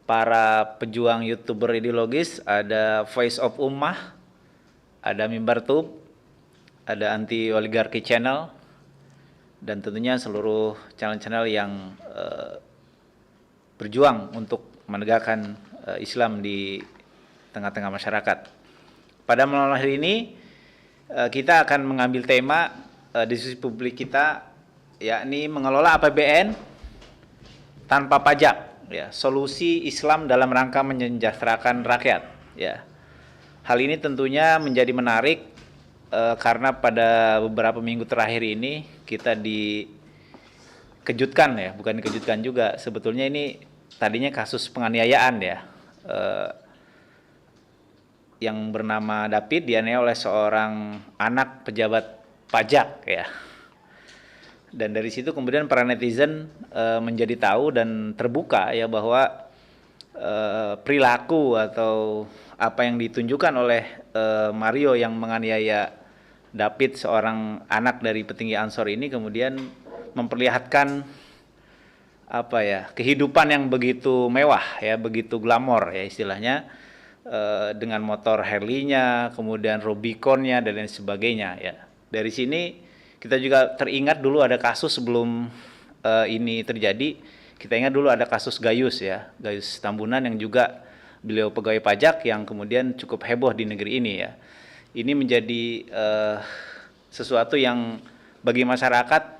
para pejuang YouTuber ideologis, ada Voice of Ummah, ada Mimbar Tube, ada Anti Oligarki Channel, dan tentunya seluruh channel-channel yang berjuang untuk menegakkan Islam di tengah-tengah masyarakat. Pada malam hari ini kita akan mengambil tema diskusi publik kita, yakni mengelola APBN tanpa pajak, ya, solusi Islam dalam rangka menyejahterakan rakyat. Ya, hal ini tentunya menjadi menarik karena pada beberapa minggu terakhir ini kita dikejutkan, ya, bukan dikejutkan juga, sebetulnya ini tadinya kasus penganiayaan, ya, yang bernama David dianiaya oleh seorang anak pejabat pajak, ya. Dan dari situ kemudian para netizen menjadi tahu dan terbuka, ya, bahwa perilaku atau apa yang ditunjukkan oleh Mario yang menganiaya David, seorang anak dari petinggi Ansor ini, kemudian memperlihatkan apa, ya, kehidupan yang begitu mewah, ya, begitu glamor, ya, istilahnya, dengan motor Harley-nya, kemudian Rubicon-nya dan lain sebagainya, ya. Dari sini kita juga teringat dulu ada kasus sebelum ini terjadi. Kita ingat dulu ada kasus Gayus, ya, Gayus Tambunan, yang juga beliau pegawai pajak yang kemudian cukup heboh di negeri ini, ya. Ini menjadi sesuatu yang bagi masyarakat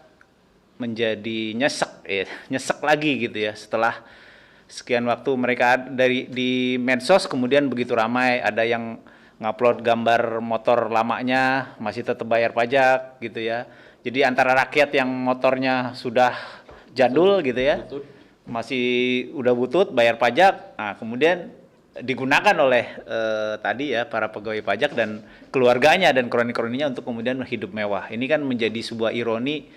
menjadi nyesek, ya, nyesek lagi gitu, ya, setelah sekian waktu mereka di medsos kemudian begitu ramai, ada yang ngupload gambar motor lamanya masih tetap bayar pajak gitu, ya. Jadi antara rakyat yang motornya sudah jadul gitu, ya, masih udah butut bayar pajak, nah kemudian digunakan oleh tadi, ya, para pegawai pajak dan keluarganya dan kroni-kroninya untuk kemudian hidup mewah. Ini kan menjadi sebuah ironi,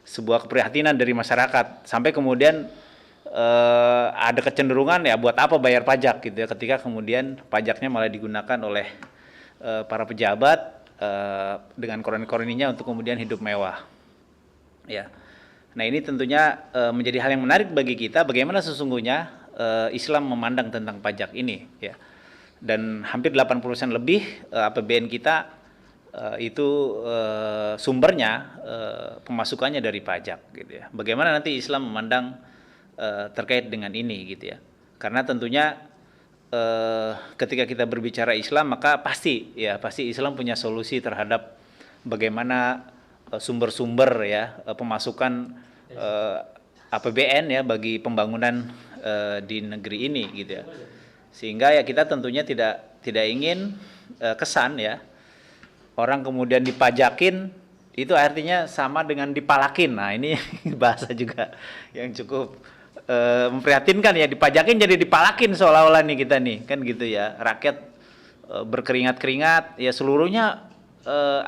sebuah keprihatinan dari masyarakat, sampai kemudian ada kecenderungan, ya, buat apa bayar pajak gitu, ya, ketika kemudian pajaknya malah digunakan oleh para pejabat dengan kroni-kroninya untuk kemudian hidup mewah, ya. Nah, ini tentunya menjadi hal yang menarik bagi kita, bagaimana sesungguhnya Islam memandang tentang pajak ini, ya. Dan hampir 80% lebih APBN kita itu sumbernya pemasukannya dari pajak gitu, ya. Bagaimana nanti Islam memandang terkait dengan ini gitu, ya. Karena tentunya ketika kita berbicara Islam, maka pasti Islam punya solusi terhadap bagaimana sumber-sumber, ya, pemasukan APBN, ya, bagi pembangunan di negeri ini gitu, ya. Sehingga, ya, kita tentunya tidak ingin kesan, ya, orang kemudian dipajakin itu artinya sama dengan dipalakin. Nah, ini bahasa juga yang cukup memprihatinkan, ya, dipajakin jadi dipalakin seolah-olah nih kita nih, kan gitu, ya. Rakyat berkeringat-keringat, ya, seluruhnya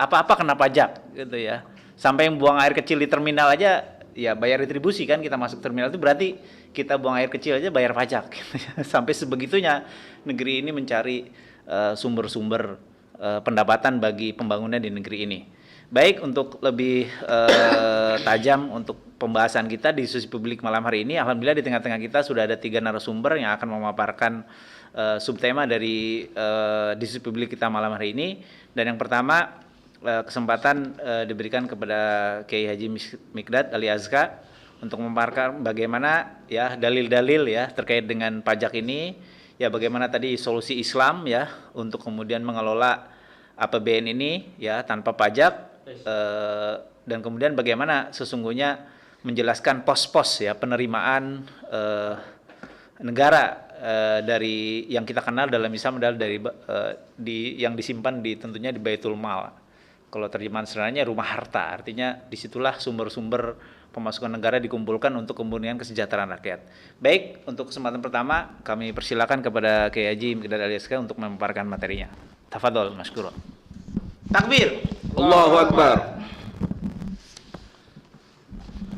apa-apa kena pajak gitu, ya. Sampai yang buang air kecil di terminal aja, ya, bayar retribusi kan. Kita masuk terminal itu berarti kita buang air kecil aja bayar pajak gitu, ya. Sampai sebegitunya negeri ini mencari sumber-sumber pendapatan bagi pembangunan di negeri ini. Baik, untuk lebih tajam untuk pembahasan kita di diskusi publik malam hari ini, alhamdulillah di tengah-tengah kita sudah ada 3 narasumber yang akan memaparkan subtema dari diskusi publik kita malam hari ini. Dan yang pertama, kesempatan diberikan kepada Kiai Haji Mikdad Ali Azka untuk memaparkan bagaimana, ya, dalil-dalil, ya, terkait dengan pajak ini, ya, bagaimana tadi solusi Islam, ya, untuk kemudian mengelola APBN ini, ya, tanpa pajak, dan kemudian bagaimana sesungguhnya menjelaskan pos-pos, ya, penerimaan negara dari yang kita kenal dalam Islam adalah dari yang disimpan tentunya di Baitul Mal. Kalau terjemahan sederhananya rumah harta, artinya disitulah sumber-sumber pemasukan negara dikumpulkan untuk kemudian kesejahteraan rakyat. Baik, untuk kesempatan pertama kami persilakan kepada Kiai Haji Mikdad Ali Azka untuk memaparkan materinya. Tafadhol, masykurun. Takbir. Allahu Akbar.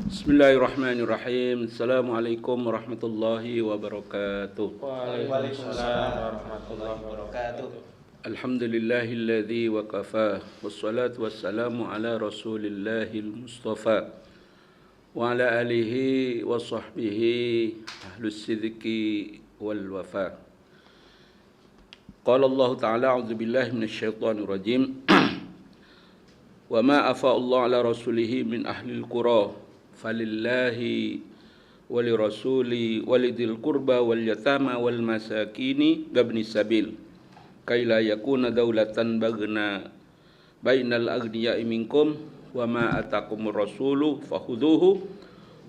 Bismillahirrahmanirrahim. Assalamualaikum warahmatullahi wabarakatuh. Waalaikumsalam warahmatullahi wabarakatuh. Alhamdulillahilladzi wa kafa. Wassalatu wassalamu ala rasulillahil mustafa wa ala alihi wa sahbihi ahlus sidqi والوفاء. قال الله تعالى: أعوذ بالله من الشيطان الرجيم وما أفاء الله على رسوله من أهل القرى فلله ولرسول ولذي القربى واليتامى والمساكين وابن السبيل كي لا يكون دولة بين الأغنياء منكم وما آتاكم الرسول فخذوه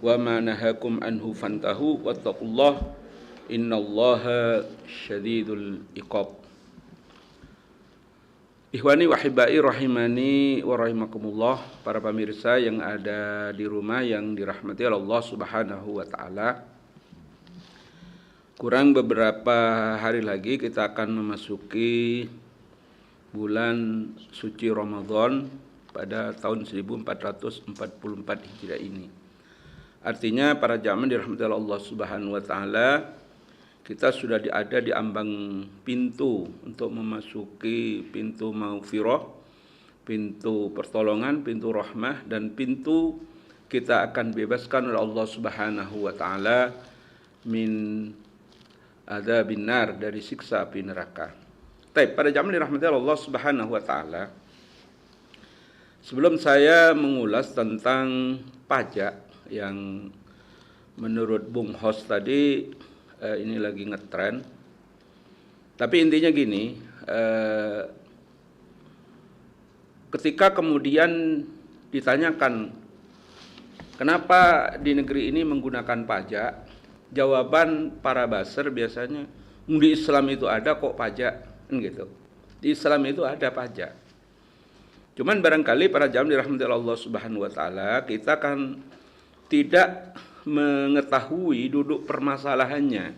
وما نهاكم عنه فانتهوا واتقوا الله إن الله شديد العقاب. Ikhwani wa hibai rahimani wa rahimakumullah, para pemirsa yang ada di rumah yang dirahmati Allah Subhanahu wa taala. Kurang beberapa hari lagi kita akan memasuki bulan suci Ramadan pada tahun 1444 Hijriah ini. Artinya para jamaah dirahmati Allah Subhanahu wa taala, kita sudah ada di ambang pintu untuk memasuki pintu maghfirah, pintu pertolongan, pintu rahmah, dan pintu kita akan bebaskan oleh Allah Subhanahu wa taala min adzabin nar, dari siksa api neraka. Baik, pada jamaah dirahmati Allah Subhanahu wa taala, sebelum saya mengulas tentang pajak yang menurut Bung Host tadi ini lagi ngetren. Tapi intinya gini, ketika kemudian ditanyakan kenapa di negeri ini menggunakan pajak, jawaban para buzzer biasanya, di Islam itu ada kok pajak, gitu. Di Islam itu ada pajak. Cuman barangkali para jamaah dirahmati Allah Subhanahu wa taala, kita kan tidak mengetahui duduk permasalahannya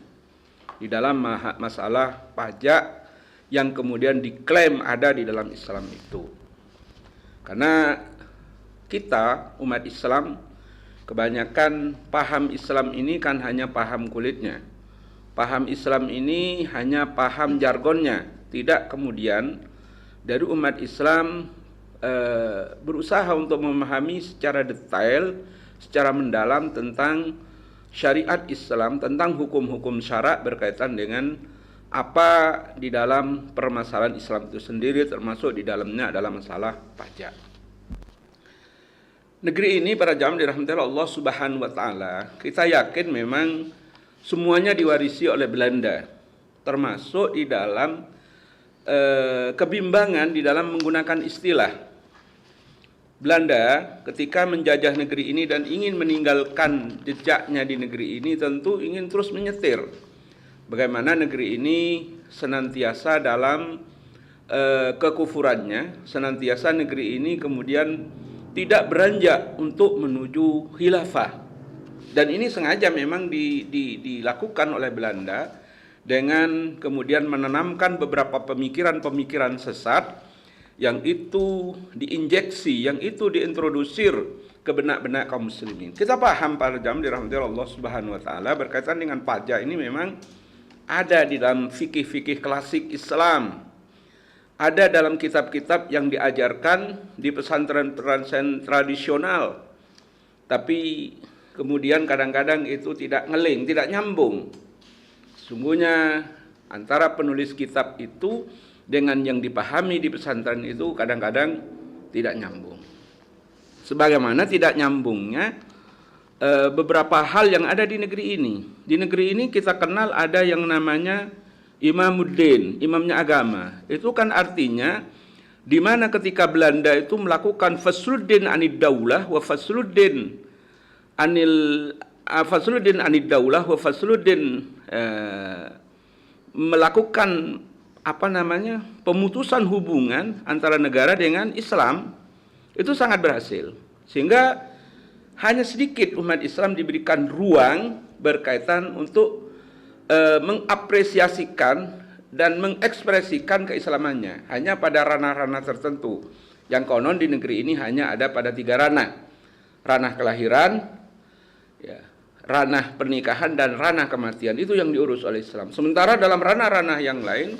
di dalam masalah pajak yang kemudian diklaim ada di dalam Islam itu. Karena kita umat Islam kebanyakan paham Islam ini kan hanya paham kulitnya. Paham Islam ini hanya paham jargonnya. Tidak kemudian dari umat Islam berusaha untuk memahami secara detail, secara mendalam tentang syariat Islam, tentang hukum-hukum syarak berkaitan dengan apa di dalam permasalahan Islam itu sendiri, termasuk di dalamnya adalah masalah pajak. Negeri ini para jamaah dirahmati Allah Subhanahu wa taala, kita yakin memang semuanya diwarisi oleh Belanda, termasuk di dalam kebimbangan di dalam menggunakan istilah. Belanda ketika menjajah negeri ini dan ingin meninggalkan jejaknya di negeri ini, tentu ingin terus menyetir bagaimana negeri ini senantiasa dalam kekufurannya, senantiasa negeri ini kemudian tidak beranjak untuk menuju khilafah. Dan ini sengaja memang dilakukan oleh Belanda dengan kemudian menanamkan beberapa pemikiran-pemikiran sesat yang itu diinjeksi, yang itu diintrodusir ke benak-benak kaum muslimin. Kita paham para jamaah dirahmati Allah Subhanahu wa taala, berkaitan dengan pajak ini memang ada di dalam fikih-fikih klasik Islam. Ada dalam kitab-kitab yang diajarkan di pesantren-pesantren tradisional. Tapi kemudian kadang-kadang itu tidak ngeling, tidak nyambung. Sungguhnya antara penulis kitab itu dengan yang dipahami di pesantren itu kadang-kadang tidak nyambung. Sebagaimana tidak nyambungnya beberapa hal yang ada di negeri ini. Di negeri ini kita kenal ada yang namanya Imamuddin, imamnya agama. Itu kan artinya di mana ketika Belanda itu melakukan fasluddin anid daulah wa fasluddin anid daulah wa fasluddin melakukan pemutusan hubungan antara negara dengan Islam, itu sangat berhasil. Sehingga hanya sedikit umat Islam diberikan ruang berkaitan untuk mengapresiasikan dan mengekspresikan keislamannya. Hanya pada ranah-ranah tertentu. Yang konon di negeri ini hanya ada pada 3 ranah. Ranah kelahiran, ranah pernikahan, dan ranah kematian. Itu yang diurus oleh Islam. Sementara dalam ranah-ranah yang lain,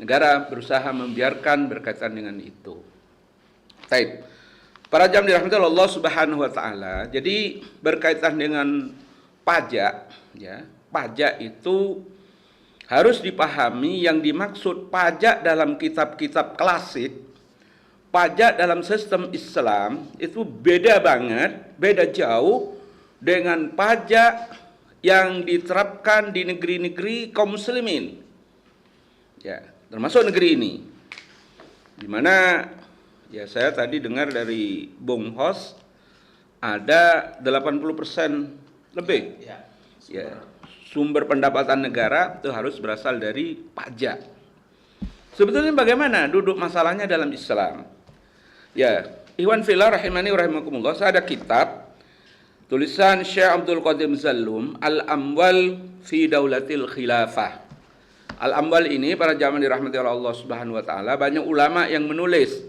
negara berusaha membiarkan berkaitan dengan itu. Baik. Para jamaah dirahmati Allah Subhanahu wa taala. Jadi berkaitan dengan pajak, pajak itu harus dipahami yang dimaksud pajak dalam kitab-kitab klasik, pajak dalam sistem Islam itu beda banget, beda jauh dengan pajak yang diterapkan di negeri-negeri kaum muslimin. Ya, termasuk negeri ini. Di mana ya saya tadi dengar dari Bung Hos ada 80% lebih. Ya, sumber pendapatan negara itu harus berasal dari pajak. Sebetulnya bagaimana duduk masalahnya dalam Islam? Ya, Ikhwan fillah rahimani rahimakumullah, saya ada kitab tulisan Syekh Abdul Qadim Zallum, Al-Amwal fi Daulatil Khilafah. Al-Amwal ini para jamaah dirahmati oleh Allah Subhanahu wa taala, banyak ulama yang menulis.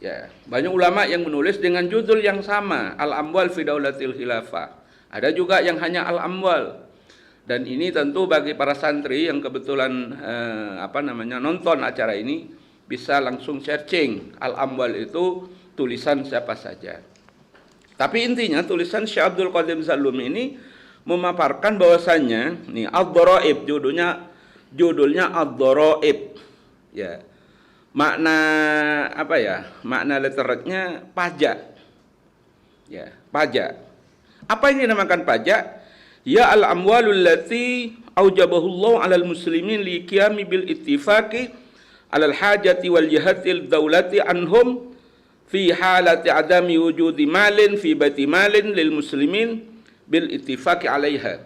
Ya, banyak ulama yang menulis dengan judul yang sama, Al-Amwal fi Daulatil Khilafah. Ada juga yang hanya Al-Amwal. Dan ini tentu bagi para santri yang kebetulan nonton acara ini bisa langsung searching. Al-Amwal itu tulisan siapa saja. Tapi intinya tulisan Syekh Abdul Qadim Zallum ini memaparkan bahwasannya nih ad-dharaib, judulnya ad-dharaib. Ya. Makna apa ya? Makna literatnya pajak. Ya, pajak. Apa yang dinamakan pajak? Ya al-amwalul lati aujabahullahu 'alal muslimin li qiyami bil ittifaqi 'alal hajati wal jihatil daulati anhum fi halati adami wujudi malin fi baiti malin lil muslimin bil ittifaqi 'alaiha.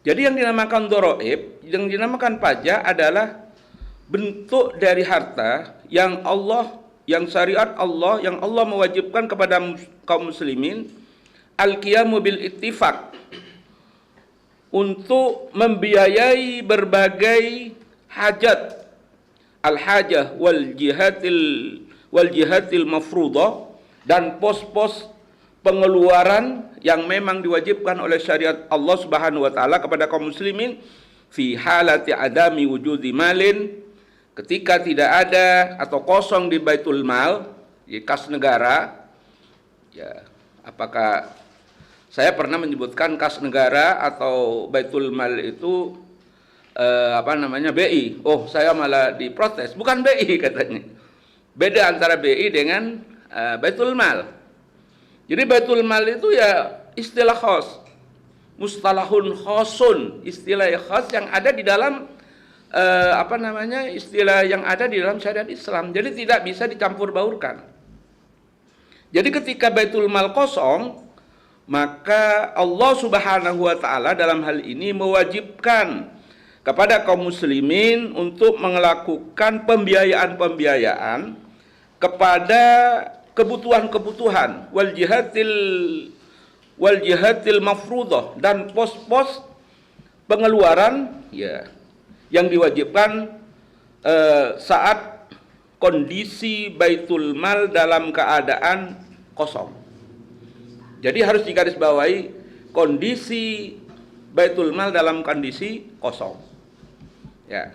Jadi yang dinamakan dharaib, yang dinamakan pajak adalah bentuk dari harta yang syariat Allah, yang Allah mewajibkan kepada kaum muslimin al-qiyamu bil ittifaq, untuk membiayai berbagai hajat, al-hajah wal jihatil mafruḍah, dan pos-pos pengeluaran yang memang diwajibkan oleh syariat Allah Subhanahu wa taala kepada kaum muslimin fi halati adami wujudi malin, ketika tidak ada atau kosong di baitul mal, di kas negara. Ya, apakah saya pernah menyebutkan kas negara atau baitul mal itu BI. Oh, saya malah diprotes. Bukan BI katanya. Beda antara BI dengan baitul mal. Jadi baitul mal itu ya istilah khas, mustalahun khasun, istilah khas yang ada di dalam istilah yang ada di dalam syariat Islam. Jadi tidak bisa dicampur baurkan. Jadi ketika baitul mal kosong, maka Allah Subhanahu wa taala dalam hal ini mewajibkan kepada kaum muslimin untuk melakukan pembiayaan kepada kebutuhan-kebutuhan wal jihatil mafruḍah, dan pos-pos pengeluaran ya yang diwajibkan saat kondisi baitul mal dalam keadaan kosong. Jadi harus digarisbawahi kondisi baitul mal dalam kondisi kosong. Ya.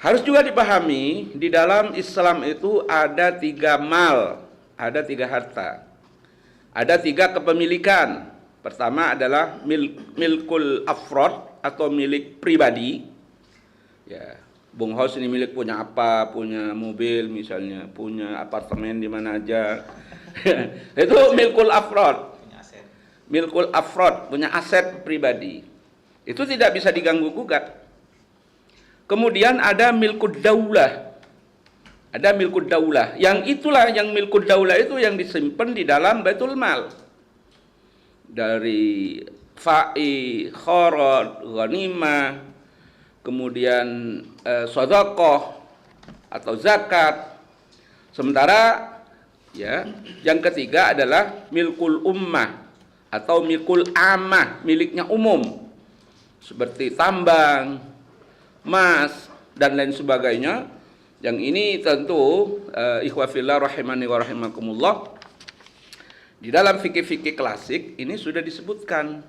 Harus juga dipahami di dalam Islam itu ada 3 mal, ada 3 harta. Ada 3 kepemilikan. Pertama adalah milkul afrod atau milik pribadi. Ya, Bung Hos ini milik punya apa? Punya mobil misalnya, punya apartemen di mana aja. Itu milkul afrod. Milkul afrod, punya aset pribadi. Itu tidak bisa diganggu gugat. Kemudian ada milkud daulah. Ada milkud daulah. Yang itulah yang milkud daulah itu yang disimpan di dalam baitul mal. Dari fa'i, kharaj, ghanimah, kemudian sedekah atau zakat. Sementara ya, yang ketiga adalah milkul ummah atau milkul amah, miliknya umum, seperti tambang, emas, dan lain sebagainya. Yang ini tentu ikhwah fillah rahimani wa rahimakumullah, di dalam fikih-fikih klasik ini sudah disebutkan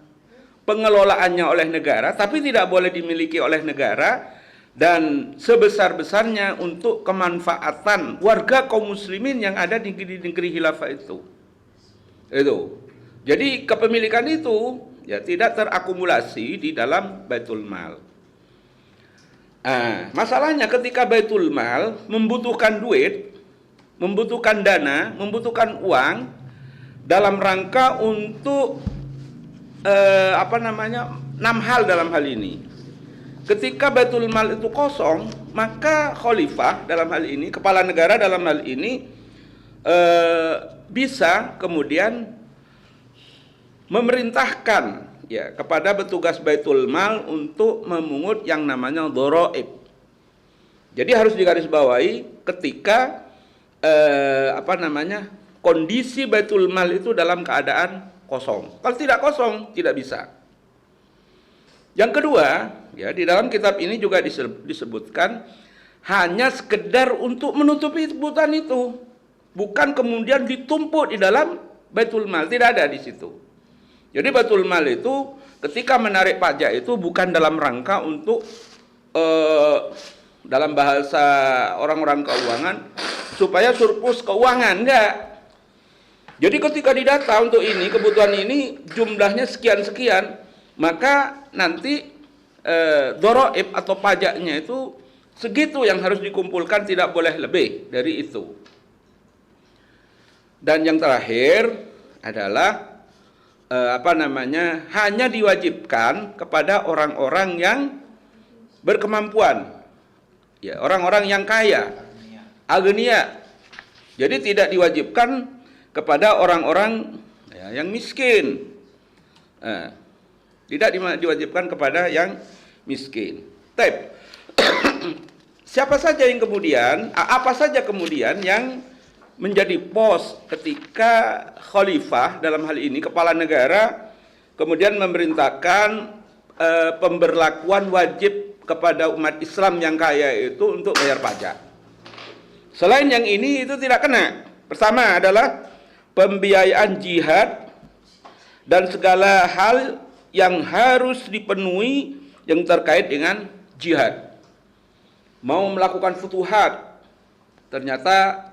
pengelolaannya oleh negara, tapi tidak boleh dimiliki oleh negara, dan sebesar-besarnya untuk kemanfaatan warga kaum muslimin yang ada di negeri khilafah itu. Jadi kepemilikan itu ya, tidak terakumulasi di dalam Baitul Mal. Masalahnya ketika Baitul Mal membutuhkan duit, membutuhkan dana, membutuhkan uang dalam rangka untuk 6 hal dalam hal ini. Ketika Baitul Mal itu kosong, maka khalifah dalam hal ini, kepala negara dalam hal ini bisa kemudian memerintahkan ya kepada petugas Baitul Mal untuk memungut yang namanya dharaib. Jadi harus digarisbawahi ketika kondisi Baitul Mal itu dalam keadaan kosong. Kalau tidak kosong, tidak bisa. Yang kedua, ya di dalam kitab ini juga disebutkan hanya sekedar untuk menutupi kebutuhan itu, bukan kemudian ditumpuk di dalam Baitul Mal, tidak ada di situ. Jadi Baitul Mal itu ketika menarik pajak itu bukan dalam rangka untuk dalam bahasa orang-orang keuangan supaya surplus keuangan, enggak. Jadi ketika didata untuk ini, kebutuhan ini jumlahnya sekian-sekian, maka nanti dharaib atau pajaknya itu segitu yang harus dikumpulkan, tidak boleh lebih dari itu. Dan yang terakhir adalah hanya diwajibkan kepada orang-orang yang berkemampuan, ya, orang-orang yang kaya, agniya. Jadi tidak diwajibkan kepada orang-orang ya, yang miskin. Tidak diwajibkan kepada yang miskin. Siapa saja yang kemudian, apa saja kemudian yang menjadi pos ketika khalifah dalam hal ini kepala negara kemudian memerintahkan pemberlakuan wajib kepada umat Islam yang kaya itu untuk bayar pajak. Selain yang ini itu tidak kena. Pertama adalah pembiayaan jihad dan segala hal yang harus dipenuhi yang terkait dengan jihad. Mau melakukan futuhat, ternyata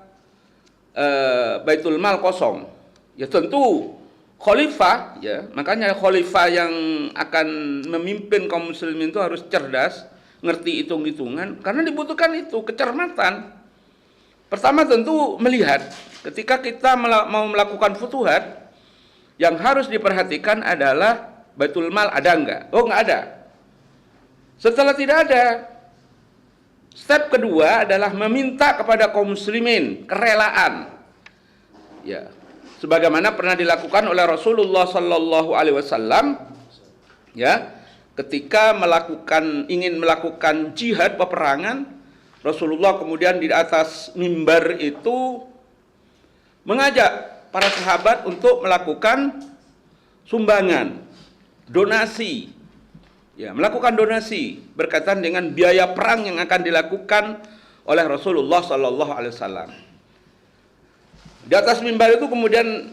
Baitul Mal kosong. Ya tentu khalifah, ya, makanya khalifah yang akan memimpin kaum muslimin itu harus cerdas, ngerti hitung-hitungan, karena dibutuhkan itu kecermatan. Pertama tentu melihat ketika kita mau melakukan futuhat, yang harus diperhatikan adalah Baitul Mal ada enggak? Oh, enggak ada. Setelah tidak ada, step kedua adalah meminta kepada kaum muslimin kerelaan. Ya, sebagaimana pernah dilakukan oleh Rasulullah sallallahu alaihi wasallam, ya, ketika ingin melakukan jihad peperangan, Rasulullah kemudian di atas mimbar itu mengajak para sahabat untuk melakukan sumbangan, donasi. Ya, melakukan donasi berkaitan dengan biaya perang yang akan dilakukan oleh Rasulullah sallallahu alaihi wasallam. Di atas mimbar itu kemudian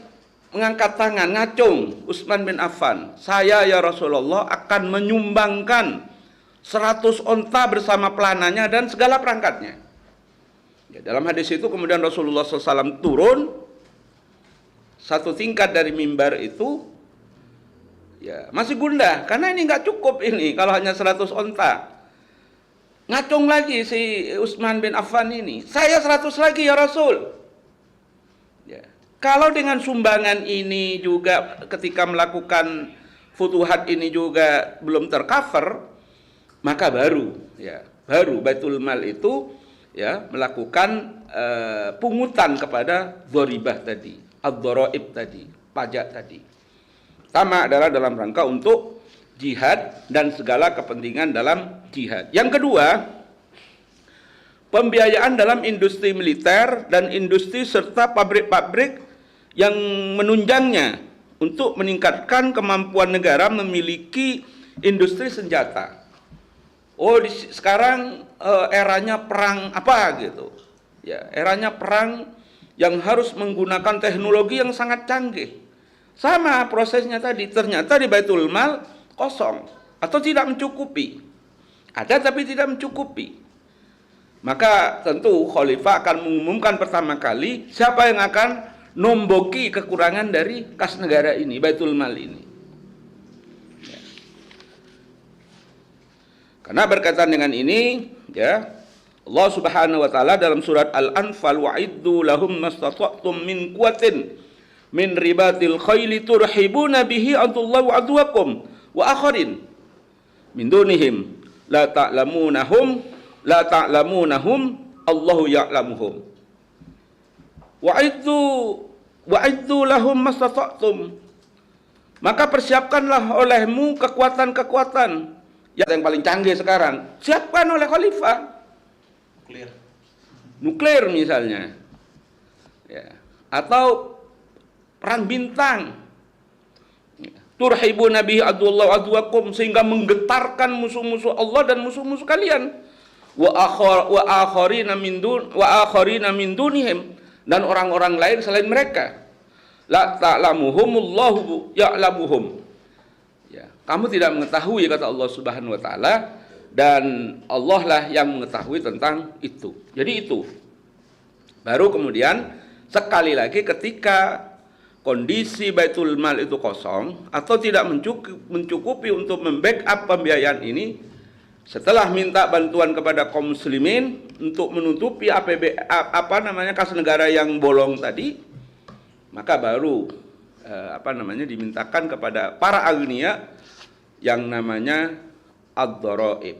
mengangkat tangan, ngacung Utsman bin Affan. Saya ya Rasulullah akan menyumbangkan 100 onta bersama pelananya dan segala perangkatnya. Ya, dalam hadis itu kemudian Rasulullah SAW turun satu tingkat dari mimbar itu, ya masih gundah karena ini nggak cukup ini kalau hanya 100 onta. Ngacung lagi si Utsman bin Affan ini, saya 100 lagi ya Rasul. Ya. Kalau dengan sumbangan ini juga ketika melakukan futuhat ini juga belum tercover, maka baru Baitul Mal itu ya melakukan pungutan kepada dharibah tadi, ad-dharaib tadi, pajak tadi. Pertama adalah dalam rangka untuk jihad dan segala kepentingan dalam jihad. Yang kedua, pembiayaan dalam industri militer dan industri serta pabrik-pabrik yang menunjangnya untuk meningkatkan kemampuan negara memiliki industri senjata. Oh, sekarang eranya perang apa gitu. Ya, eranya perang yang harus menggunakan teknologi yang sangat canggih. Sama prosesnya tadi, ternyata di Baitul Mal kosong atau tidak mencukupi. Ada tapi tidak mencukupi. Maka tentu khalifah akan mengumumkan pertama kali siapa yang akan nomboki kekurangan dari kas negara ini, Baitul Mal ini. Karena berkaitan dengan ini, ya, Allah Subhanahu wa taala dalam surat Al-Anfal, wa'iddu lahum mastata'tum min quwwatin min ribatil khayli turhibuna bihi adullahi wa aduwakum wa akharin min dunihim la ta'lamunahum Allahu ya'lamuhum. Wa'iddu lahum mastata'tum, maka persiapkanlah olehmu kekuatan-kekuatan yang paling canggih sekarang. Siapkan oleh khalifah. Nuklir misalnya, ya, atau perang bintang. Turhibuna bihi adullahi wa aduwakum, sehingga menggetarkan musuh-musuh Allah dan musuh-musuh kalian. Wa akharina min dunihim, dan orang-orang lain selain mereka. La ta'lamuhumullahu ya'lamuhum. Ya, kamu tidak mengetahui, kata Allah Subhanahu wa taala, dan Allah lah yang mengetahui tentang itu. Jadi itu. Baru kemudian sekali lagi ketika kondisi Baitul Mal itu kosong atau tidak mencukupi untuk membackup pembiayaan ini, setelah minta bantuan kepada kaum muslimin untuk menutupi kas negara yang bolong tadi, maka baru dimintakan kepada para agniya yang namanya ad-dharaib.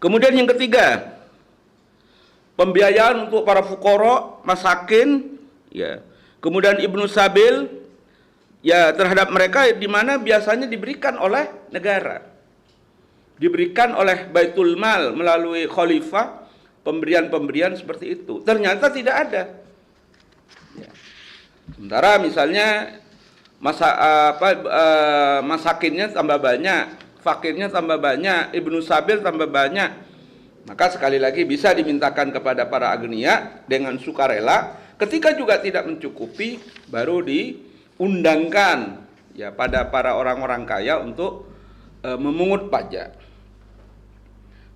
Kemudian yang ketiga, pembiayaan untuk para fuqara, masakin, ya. Kemudian ibnu sabil, ya, terhadap mereka di mana biasanya diberikan oleh negara. Diberikan oleh Baitul Mal melalui khalifah, pemberian-pemberian seperti itu. Ternyata tidak ada. Ya. Sementara misalnya masakinnya tambah banyak, fakirnya tambah banyak, ibnu sabil tambah banyak, maka sekali lagi bisa dimintakan kepada para agniya dengan sukarela. Ketika juga tidak mencukupi, baru diundangkan, ya, pada para orang-orang kaya untuk memungut pajak.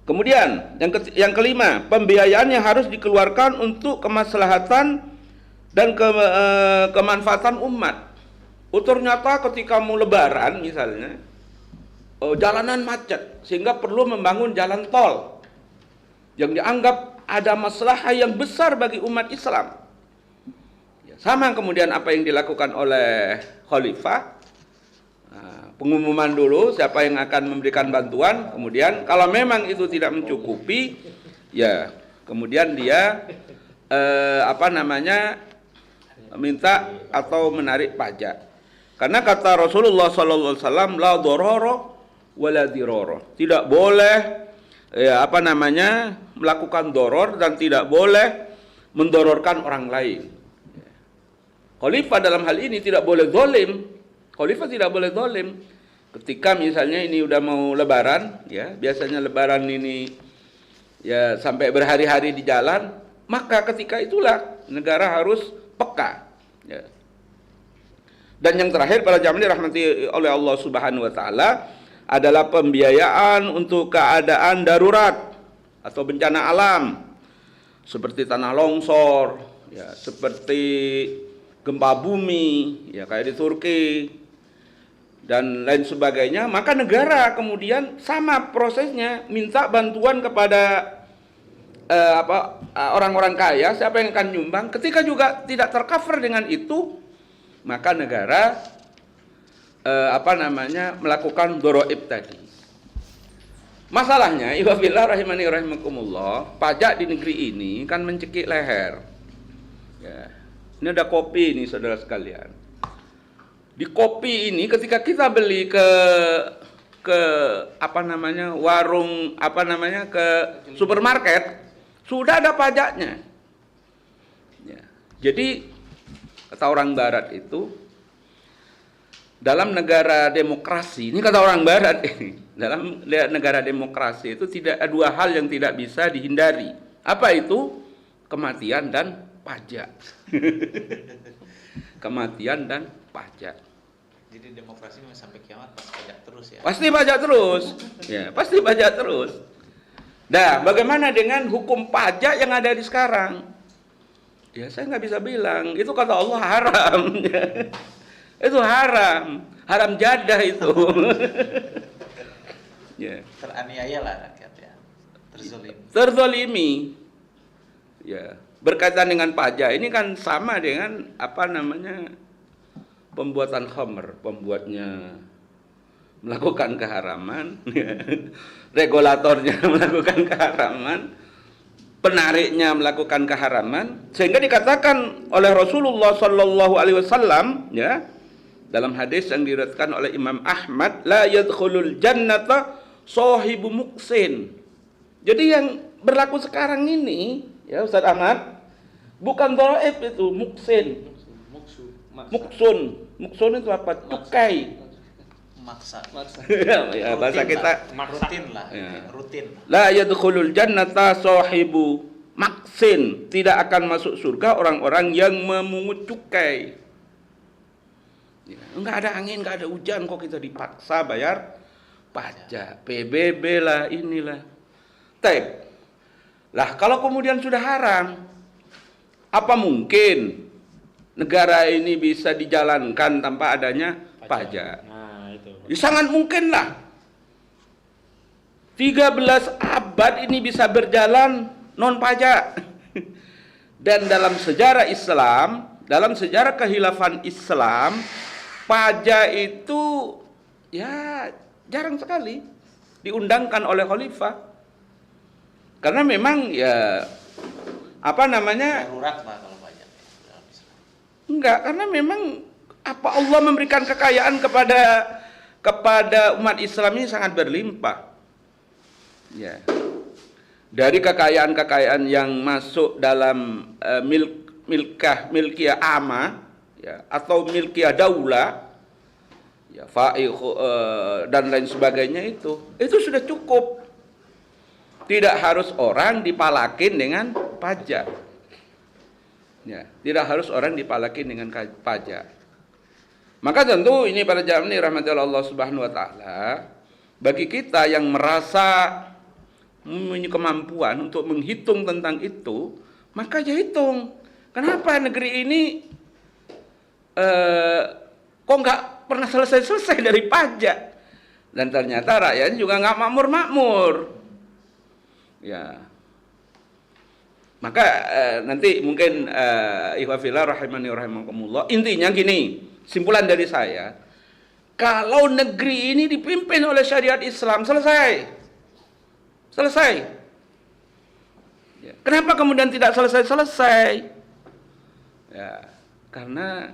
Kemudian yang kelima, pembiayaan yang harus dikeluarkan untuk kemaslahatan dan kemanfaatan umat. Ternyata ketika mau lebaran misalnya, jalanan macet sehingga perlu membangun jalan tol yang dianggap ada masalah yang besar bagi umat Islam. Ya, sama kemudian apa yang dilakukan oleh khalifah, pengumuman dulu siapa yang akan memberikan bantuan, kemudian kalau memang itu tidak mencukupi, ya kemudian dia minta atau menarik pajak. Karena kata Rasulullah sallallahu alaihi wasallam, la dororo wala diroro. Tidak boleh melakukan doror dan tidak boleh mendororkan orang lain. Khalifah dalam hal ini tidak boleh zalim. Khalifah tidak boleh zalim. Ketika misalnya ini udah mau lebaran, ya, biasanya lebaran ini ya sampai berhari-hari di jalan, maka ketika itulah negara harus peka, ya. Dan yang terakhir pada zaman ini rahmati oleh Allah Subhanahu wa taala adalah pembiayaan untuk keadaan darurat atau bencana alam seperti tanah longsor, ya, seperti gempa bumi, ya, kayak di Turki dan lain sebagainya. Maka negara kemudian sama prosesnya, minta bantuan kepada orang-orang kaya, siapa yang akan nyumbang. Ketika juga tidak tercover dengan itu, maka negara melakukan doroib tadi. Masalahnya, iwabillah rahimani rahimakumullah, pajak di negeri ini kan mencekik leher. Ya. Ini ada kopi ini saudara sekalian. Di kopi ini ketika kita beli ke warung ke supermarket, sudah ada pajaknya. Ya. Jadi kata orang barat itu, dalam negara demokrasi, ini kata orang barat ini, dalam negara demokrasi itu tidak ada dua hal yang tidak bisa dihindari. Apa itu? Kematian dan pajak. Kematian dan pajak. Jadi demokrasi sampai kiamat pasti pajak terus, ya? Pasti pajak terus. Ya, pasti pajak terus. Nah, bagaimana dengan hukum pajak yang ada di sekarang? Ya, saya nggak bisa bilang. Itu kata Allah haram. Itu haram. Haram jadah itu. Teraniaya lah rakyat ya. Terzolimi. Ya, berkaitan dengan pajak ini kan sama dengan apa namanya pembuatan khamr, pembuatnya melakukan keharaman, regulatornya melakukan keharaman, penariknya melakukan keharaman, sehingga dikatakan oleh Rasulullah Shallallahu Alaihi Wasallam, ya, dalam hadis yang diriwayatkan oleh Imam Ahmad, la yadkhulul jannata sahibu muksin. Jadi yang berlaku sekarang ini, ya Ustaz Ahmad, bukan dhaif itu, muksin. Muksun itu apa? Cukai. Maksa. Ya, bahasa kita rutin lah. Ya. Rutin. La yadkhulul jannata sahibu maksin. Tidak akan masuk surga orang-orang yang memungut cukai. Ya, enggak ada angin, enggak ada hujan kok kita dipaksa bayar pajak, PBB lah, inilah. Taip. Lah kalau kemudian sudah haram, apa mungkin negara ini bisa dijalankan tanpa adanya pajak? Nah, itu. Ya, sangat mungkin lah. 13 abad ini bisa berjalan non pajak. Dan dalam sejarah Islam, dalam sejarah kekhilafan Islam, pajak itu ya jarang sekali diundangkan oleh khalifah. Karena memang ya apa namanya? Darurat lah kalau pajak. Enggak, karena memang apa Allah memberikan kekayaan kepada umat Islam ini sangat berlimpah. Ya. Dari kekayaan-kekayaan yang masuk dalam milkiyah amma, ya, atau milkiyah daulah, ya, dan lain sebagainya itu sudah cukup. Tidak harus orang dipalakin dengan pajak. Ya, tidak harus orang dipalakin dengan pajak. Maka tentu ini para jamaah ini rahmatullah Allah Subhanahu wa taala, bagi kita yang merasa mempunyai kemampuan untuk menghitung tentang itu, maka ya hitung. Kenapa negeri ini kok nggak pernah selesai dari pajak? Dan ternyata rakyatnya juga nggak makmur. Ya. Maka nanti mungkin ikhwafillah rahimani rahimakumullah, intinya gini, simpulan dari saya, kalau negeri ini dipimpin oleh syariat Islam, selesai. Ya. Kenapa kemudian tidak selesai? Ya, karena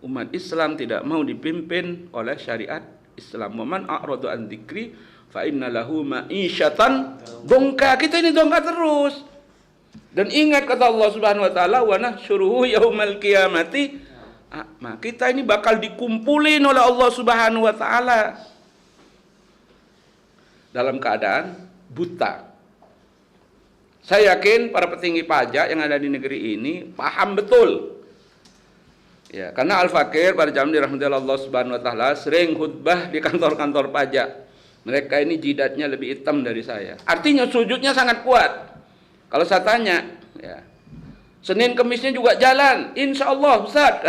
umat Islam tidak mau dipimpin oleh syariat Islam. Waman a'radu an dzikri fa inna lahu ma'isyatan dongka. Kita ini dongka terus. Dan ingat kata Allah Subhanahu wa taala, wa nahsyuruhu yaumal qiyamati. Kita ini bakal dikumpulin oleh Allah Subhanahu wa taala dalam keadaan buta. Saya yakin para petinggi pajak yang ada di negeri ini paham betul. Ya, karena Al-Fakir pada zaman dirahmati Allah Subhanahu wa taala sering khutbah di kantor-kantor pajak. Mereka ini jidatnya lebih hitam dari saya. Artinya sujudnya sangat kuat. Kalau saya tanya, ya, Senin Kemisnya juga jalan, insya Allah Ustaz.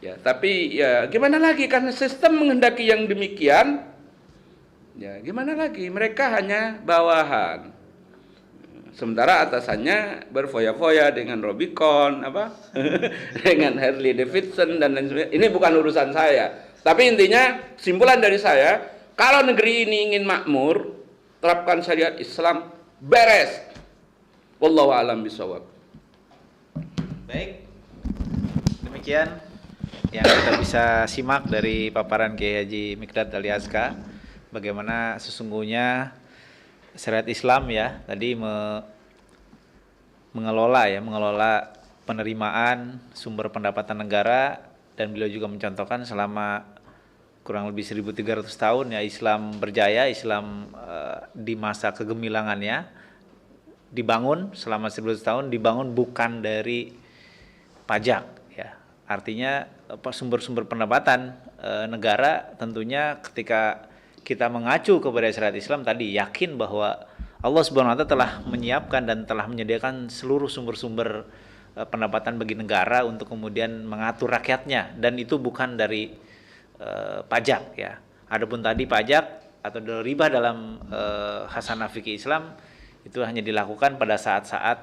Ya, tapi ya gimana lagi, karena sistem menghendaki yang demikian. Ya, gimana lagi? Mereka hanya bawahan. Sementara atasannya berfoya-foya dengan Rubicon, dengan Harley Davidson dan lain sebagainya. Ini bukan urusan saya. Tapi intinya, simpulan dari saya, kalau negeri ini ingin makmur, terapkan syariat Islam, beres. Wallahu a'lam bishawab. Baik. Demikian yang kita bisa simak dari paparan Kiai Haji Mikdad Ali Azka, bagaimana sesungguhnya syariat Islam ya tadi mengelola penerimaan sumber pendapatan negara, dan beliau juga mencontohkan selama kurang lebih 1300 tahun ya Islam berjaya, Islam di masa kegemilangannya dibangun selama 1200 tahun, dibangun bukan dari pajak ya. Artinya sumber-sumber pendapatan negara tentunya ketika kita mengacu kepada syariat Islam tadi, yakin bahwa Allah Subhanahu wa taala telah menyiapkan dan telah menyediakan seluruh sumber-sumber pendapatan bagi negara untuk kemudian mengatur rakyatnya, dan itu bukan dari pajak ya. Adapun tadi pajak atau riba dalam hasanah fikih Islam itu hanya dilakukan pada saat-saat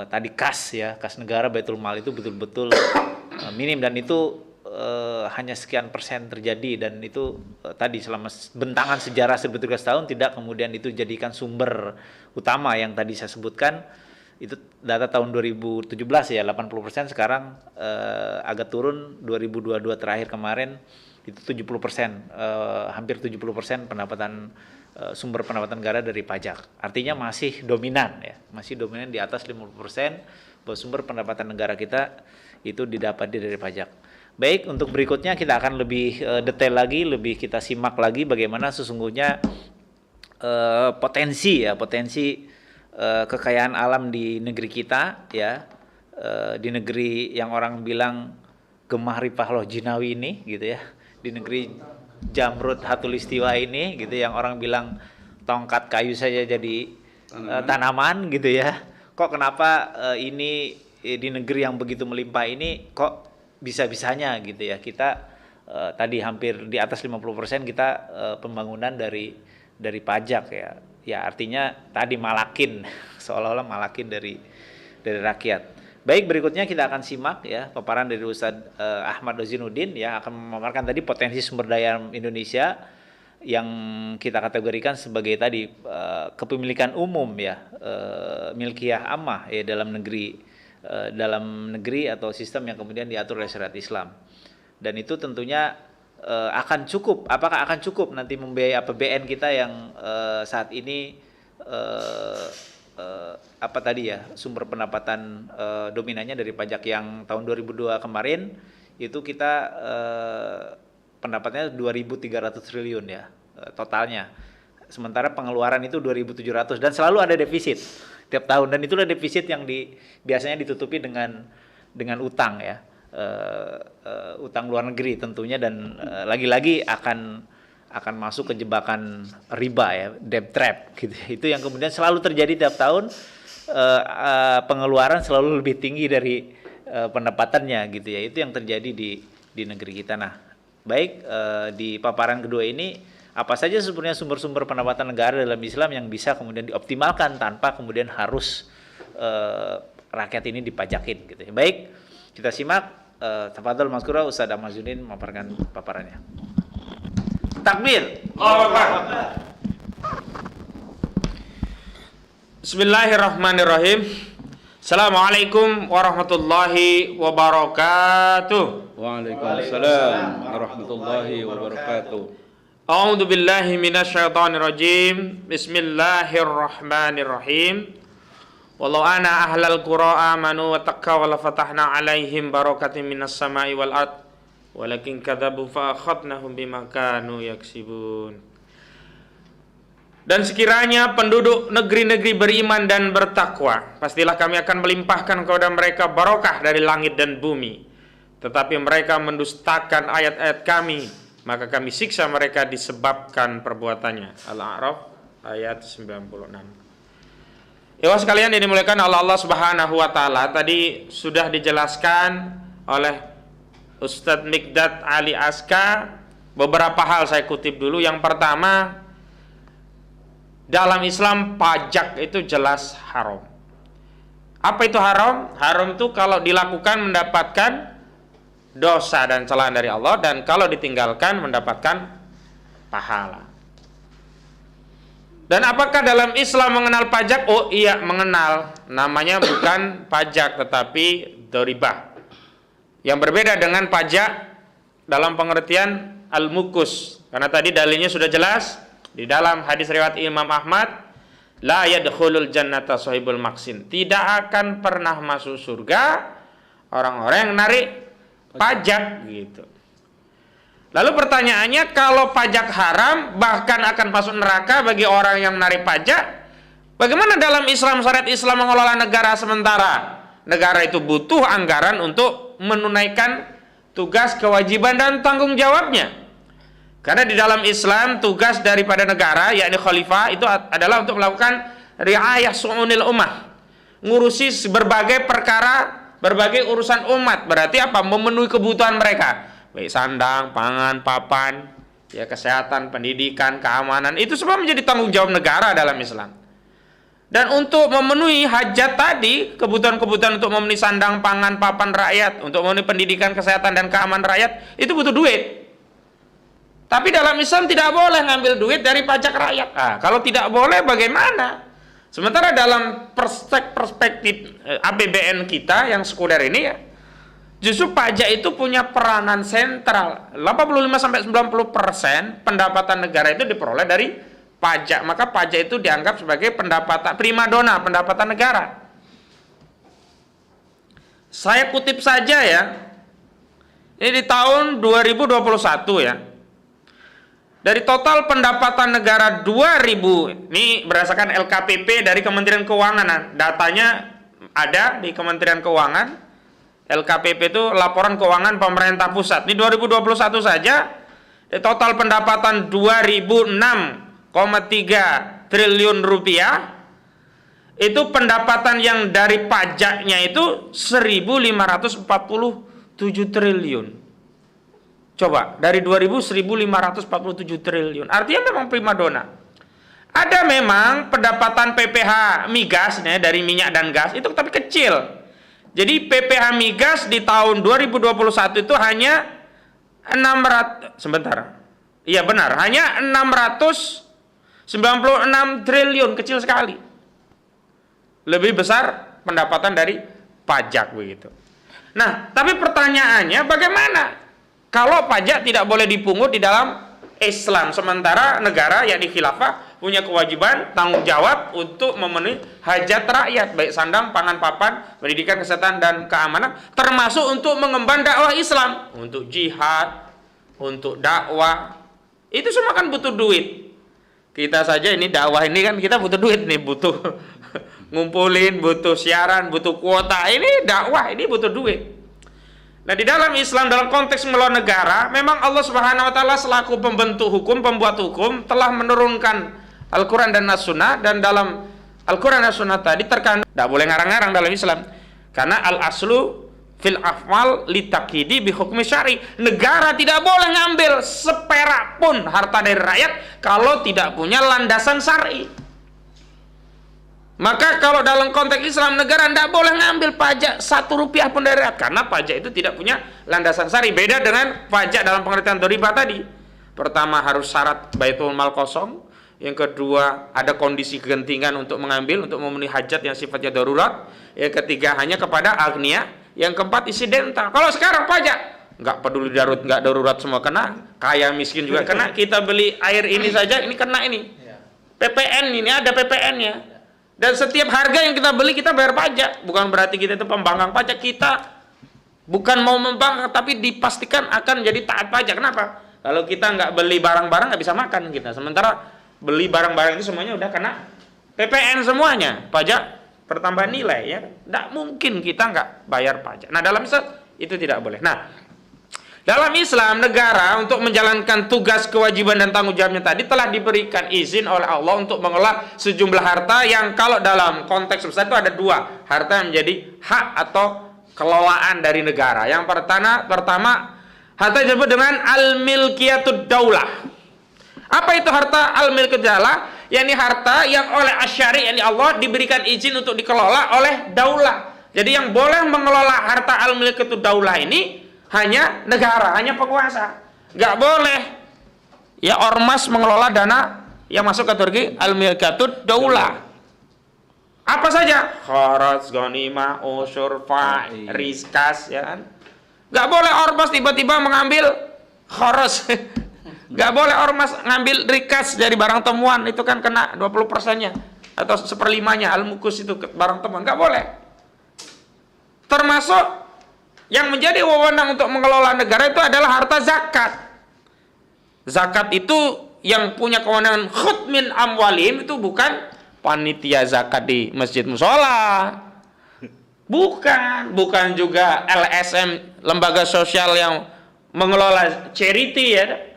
tadi kas negara Baitul Mal itu betul-betul minim, dan itu hanya sekian persen terjadi, dan itu tadi selama bentangan sejarah 13 tahun tidak kemudian itu jadikan sumber utama yang tadi saya sebutkan. Itu data tahun 2017 ya, 80%, sekarang agak turun 2022 terakhir kemarin itu 70%, hampir 70% pendapatan sumber pendapatan negara dari pajak. Artinya masih dominan ya, masih dominan di atas 50% bahwa sumber pendapatan negara kita itu didapati dari pajak. Baik, untuk berikutnya kita akan lebih detail lagi, lebih kita simak lagi bagaimana sesungguhnya potensi kekayaan alam di negeri kita ya, di negeri yang orang bilang gemah ripah loh jinawi ini gitu ya, di negeri Jamrud Hatulistiwa ini gitu, yang orang bilang tongkat kayu saja jadi tanaman gitu ya. Kok kenapa ini di negeri yang begitu melimpah ini kok bisa-bisanya gitu ya kita tadi hampir di atas 50% kita pembangunan dari pajak ya. Ya artinya tadi malakin seolah-olah malakin dari rakyat. Baik, berikutnya kita akan simak ya paparan dari Ustadz Ahmad Rozinuddin ya, akan memaparkan tadi potensi sumber daya Indonesia yang kita kategorikan sebagai tadi kepemilikan umum ya, milkiyah ammah ya dalam negeri atau sistem yang kemudian diatur oleh syariat Islam. Dan itu tentunya akan cukup, apakah akan cukup nanti membiayai APBN kita yang saat ini sumber pendapatan dominannya dari pajak yang tahun 2002 kemarin itu kita pendapatnya 2.300 triliun ya totalnya, sementara pengeluaran itu 2.700 dan selalu ada defisit tiap tahun, dan itulah defisit yang biasanya ditutupi dengan utang ya, utang luar negeri tentunya, dan lagi-lagi akan masuk ke jebakan riba ya, debt trap gitu. Itu yang kemudian selalu terjadi tiap tahun, pengeluaran selalu lebih tinggi dari pendapatannya gitu ya. Itu yang terjadi di negeri kita. Nah, baik, di paparan kedua ini apa saja sebenarnya sumber-sumber pendapatan negara dalam Islam yang bisa kemudian dioptimalkan tanpa kemudian harus rakyat ini dipajakin gitu ya. Baik, kita simak. Tafadhol Mazkura, Ustaz Ahmad Rozinuddin memaparkan paparannya. Takbir. Bismillahirrahmanirrahim. Assalamualaikum warahmatullahi wabarakatuh. Waalaikumsalam warahmatullahi wabarakatuh. A'udzu billahi minasyaitonir rajim. Bismillahirrahmanirrahim. Walau ana ahlal qura amanu wa taqaw la fatahna alaihim barakatin minas sama'i wal ard walakin kadzabu fa akhadnahum bima kanu yaksibun. Dan sekiranya penduduk negeri-negeri beriman dan bertakwa, pastilah kami akan melimpahkan kepada mereka barokah dari langit dan bumi. Tetapi mereka mendustakan ayat-ayat kami, maka kami siksa mereka disebabkan perbuatannya. Al-A'raf ayat 96. Ikhwan sekalian yang dimuliakan Allah Subhanahu wa taala, tadi sudah dijelaskan oleh Ustadz Mikdad Ali Aska beberapa hal, saya kutip dulu. Yang pertama, dalam Islam pajak itu jelas haram. Apa itu haram? Haram itu kalau dilakukan mendapatkan dosa dan celaan dari Allah, dan kalau ditinggalkan mendapatkan pahala. Dan apakah dalam Islam mengenal pajak? Oh iya, mengenal. Namanya bukan pajak tetapi doribah. Yang berbeda dengan pajak dalam pengertian al-mukus. Karena tadi dalilnya sudah jelas di dalam hadis riwayat Imam Ahmad, la yadkhulul jannata sahibul maksin. Tidak akan pernah masuk surga orang-orang yang narik pajak gitu. Lalu pertanyaannya, kalau pajak haram bahkan akan masuk neraka bagi orang yang menarik pajak, bagaimana dalam Islam, syariat Islam mengelola negara sementara negara itu butuh anggaran untuk menunaikan tugas, kewajiban dan tanggung jawabnya? Karena di dalam Islam tugas daripada negara, yakni khalifah, itu adalah untuk melakukan riayah su'unil ummah, ngurusi berbagai perkara, berbagai urusan umat. Berarti apa? Memenuhi kebutuhan mereka, baik sandang, pangan, papan, ya kesehatan, pendidikan, keamanan, itu semua menjadi tanggung jawab negara dalam Islam. Dan untuk memenuhi hajat tadi, kebutuhan-kebutuhan untuk memenuhi sandang, pangan, papan rakyat, untuk memenuhi pendidikan, kesehatan, dan keamanan rakyat, itu butuh duit. Tapi dalam Islam tidak boleh ngambil duit dari pajak rakyat. Kalau tidak boleh bagaimana? Sementara dalam perspektif APBN kita yang sekuler ini ya, justru pajak itu punya peranan sentral. 85-90% pendapatan negara itu diperoleh dari pajak. Maka pajak itu dianggap sebagai pendapatan primadona, pendapatan negara. Saya kutip saja ya. Ini di tahun 2021 ya. Dari total pendapatan negara 2000, ini berdasarkan LKPP dari Kementerian Keuangan. Datanya ada di Kementerian Keuangan. LKPP itu laporan keuangan pemerintah pusat. Ini 2021 saja, total pendapatan 2006,3 triliun rupiah. Itu pendapatan yang dari pajaknya itu 1.547 triliun. Coba, dari 1.547 triliun. Artinya memang primadona. Ada memang pendapatan PPh migas dari minyak dan gas itu tapi kecil. Jadi PPh migas di tahun 2021 itu hanya 600 sebentar. Iya benar, hanya 696 triliun, kecil sekali. Lebih besar pendapatan dari pajak begitu. Nah, tapi pertanyaannya bagaimana kalau pajak tidak boleh dipungut di dalam Islam, sementara negara yakni khilafah punya kewajiban tanggung jawab untuk memenuhi hajat rakyat, baik sandang, pangan, papan, pendidikan, kesehatan, dan keamanan, termasuk untuk mengemban dakwah Islam, untuk jihad, untuk dakwah. Itu semua kan butuh duit. Kita saja ini dakwah ini kan kita butuh duit nih, butuh ngumpulin, butuh siaran, butuh kuota. Ini dakwah, ini butuh duit. Nah, di dalam Islam, dalam konteks mengelola negara, memang Allah Subhanahu wa taala selaku pembentuk hukum, pembuat hukum, telah menurunkan Al-Qur'an dan As-Sunnah, dan dalam Al-Qur'an dan As-Sunnah tadi terkandung tidak boleh ngarang-ngarang dalam Islam. Karena al-aslu fil afmal litakidi bi hukmi syar'i. Negara tidak boleh ngambil seperak pun harta dari rakyat kalau tidak punya landasan syar'i. Maka kalau dalam konteks Islam, negara tidak boleh ngambil pajak 1 rupiah pun dari rakyat, karena pajak itu tidak punya landasan syar'i. Beda dengan pajak dalam pengertian riba tadi. Pertama, harus syarat baitul mal kosong. Yang kedua, ada kondisi kegentingan untuk mengambil, untuk memenuhi hajat yang sifatnya darurat. Yang ketiga, hanya kepada agnia. Yang keempat, insidental. Kalau sekarang pajak nggak peduli darurat, nggak darurat, semua kena. Kaya miskin juga kena. Kita beli air ini saja, ini kena ini. PPN ini ada PPN-nya. Dan setiap harga yang kita beli kita bayar pajak. Bukan berarti kita itu pembangkang pajak. Kita bukan mau membangkang, tapi dipastikan akan jadi taat pajak. Kenapa? Kalau kita nggak beli barang-barang nggak bisa makan kita. Sementara beli barang-barang itu semuanya udah kena PPN semuanya, pajak pertambahan nilai ya. Nggak mungkin kita nggak bayar pajak. Nah, dalam Islam itu tidak boleh. Nah, dalam Islam, negara untuk menjalankan tugas, kewajiban, dan tanggung jawabnya tadi telah diberikan izin oleh Allah untuk mengelola sejumlah harta yang kalau dalam konteks besar itu ada 2. Harta yang menjadi hak atau kelolaan dari negara. Yang pertama harta yang disebut dengan al-milkiyatud daulah. Apa itu harta al-milkiyatud daulah? Yakni harta yang oleh asyari, yakni Allah, diberikan izin untuk dikelola oleh daulah. Jadi yang boleh mengelola harta al-milkiyatud daulah ini hanya negara, hanya penguasa. Nggak boleh ya ormas mengelola dana yang masuk kategori al-milkiyatud daulah. Apa saja? Kharaj, ghanimah, usyur, rizkas, ya kan? Nggak boleh ormas tiba-tiba mengambil kharaj. Nggak boleh ormas ngambil rikas dari barang temuan, itu kan kena 20%-nya atau 1/5-nya al-mukus itu barang temuan. Nggak boleh. Termasuk yang menjadi wewenang untuk mengelola negara itu adalah harta zakat. Zakat itu yang punya kewenangan khud min amwalihim itu bukan panitia zakat di masjid musola. Bukan juga LSM, lembaga sosial yang mengelola charity ya.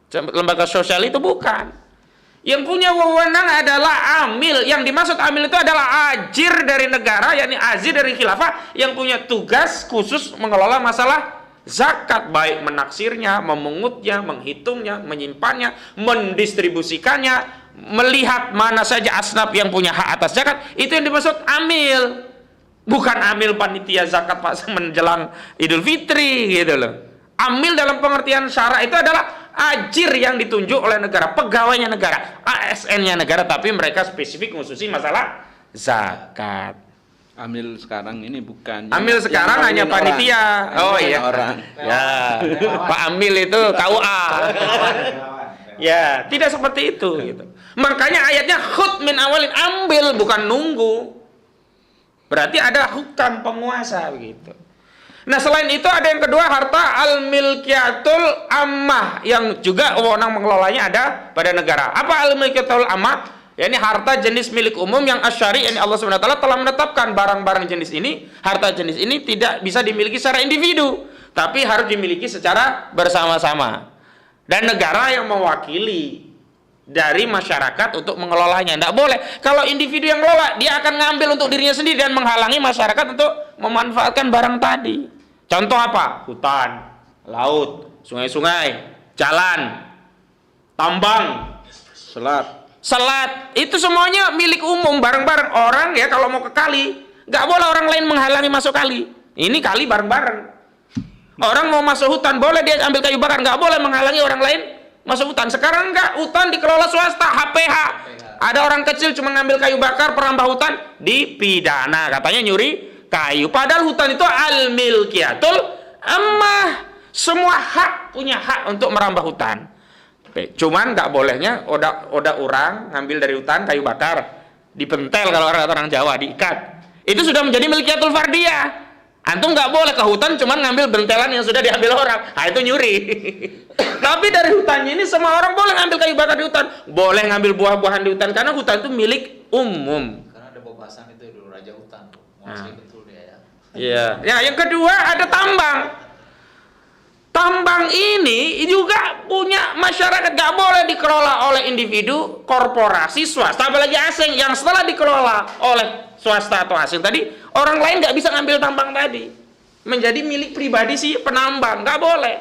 Lembaga sosial itu bukan. Yang punya wewenang adalah amil. Yang dimaksud amil itu adalah ajir dari negara, yakni azir dari khilafah, yang punya tugas khusus mengelola masalah zakat, baik menaksirnya, memungutnya, menghitungnya, menyimpannya, mendistribusikannya, melihat mana saja asnaf yang punya hak atas zakat, itu yang dimaksud amil. Bukan amil panitia zakat pas menjelang Idul Fitri gitu loh. Amil dalam pengertian syara itu adalah ajir yang ditunjuk oleh negara, pegawainya negara, ASN-nya negara, tapi mereka spesifik khususi masalah zakat. Amil sekarang ini bukan. Amil sekarang hanya panitia. Oh iya. Orang. Ya. Pak Amil itu KUA. Ya, tidak seperti itu gitu. Makanya ayatnya khud min awalin, ambil bukan nunggu. Berarti ada hukam penguasa begitu. Nah, selain itu ada yang kedua, harta al-milkiyatul ammah yang juga wewenang mengelolanya ada pada negara. Apa al-milkiyatul ammah? Ya, ini harta jenis milik umum yang asyari, ini Allah SWT telah menetapkan barang-barang jenis ini, harta jenis ini tidak bisa dimiliki secara individu, tapi harus dimiliki secara bersama-sama. Dan negara yang mewakili dari masyarakat untuk mengelolanya. Tidak boleh. Kalau individu yang ngelola, dia akan ngambil untuk dirinya sendiri dan menghalangi masyarakat untuk memanfaatkan barang tadi. Contoh apa? Hutan, laut, sungai-sungai, jalan, tambang, selat. Itu semuanya milik umum, bareng-bareng. Orang ya kalau mau ke kali, nggak boleh orang lain menghalangi masuk kali. Ini kali bareng-bareng. Orang mau masuk hutan, boleh dia ambil kayu bakar, nggak boleh menghalangi orang lain masuk hutan. Sekarang enggak, hutan dikelola swasta, HPH. Ada orang kecil cuma ngambil kayu bakar, perambah hutan, dipidana. Katanya nyuri kayu. Padahal hutan itu al-milkiyatul ammah. Semua hak, punya hak untuk merambah hutan. Cuman nggak bolehnya oda orang ngambil dari hutan kayu bakar, dipentel kalau orang Jawa, diikat. Itu sudah menjadi milkiyatul fardiyah. Antum nggak boleh ke hutan cuman ngambil bentelan yang sudah diambil orang. Nah, itu nyuri. Tapi dari hutannya ini semua orang boleh ngambil kayu bakar di hutan, boleh ngambil buah-buahan di hutan, karena hutan itu milik umum. Karena ada pembahasan itu dulu raja hutan, menguasai betul dia ya. Iya. Ya, yang kedua ada tambang. Tambang ini juga punya masyarakat, nggak boleh dikelola oleh individu, korporasi, swasta, apalagi asing. Yang setelah dikelola oleh swasta atau asing tadi, orang lain nggak bisa ngambil tambang tadi, menjadi milik pribadi si penambang, nggak boleh.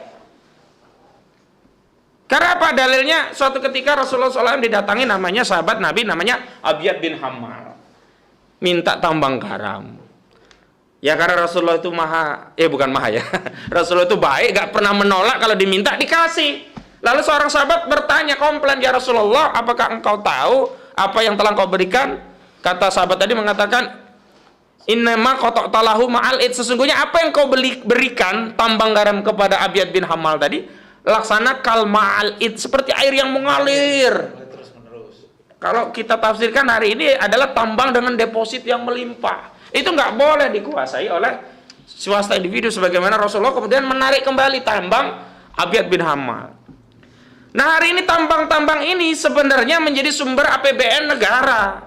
Karena apa dalilnya? Suatu ketika Rasulullah SAW didatangi namanya sahabat Nabi, namanya Abiyad bin Hammal, minta tambang garam. Ya karena Rasulullah itu bukan maha ya. Rasulullah itu baik, gak pernah menolak, kalau diminta dikasih. Lalu seorang sahabat bertanya, komplain, ya Rasulullah, apakah engkau tahu apa yang telah engkau berikan? Kata sahabat tadi mengatakan, innama qata'talahu ma'al id, sesungguhnya apa yang kau berikan tambang garam kepada Abiyad bin Hammal tadi, laksana kal ma'al id, seperti air yang mengalir. Kalau kita tafsirkan hari ini adalah tambang dengan deposit yang melimpah. Itu nggak boleh dikuasai oleh swasta individu, sebagaimana Rasulullah kemudian menarik kembali tambang Abiyad bin Hammal. Nah, hari ini tambang-tambang ini sebenarnya menjadi sumber APBN negara.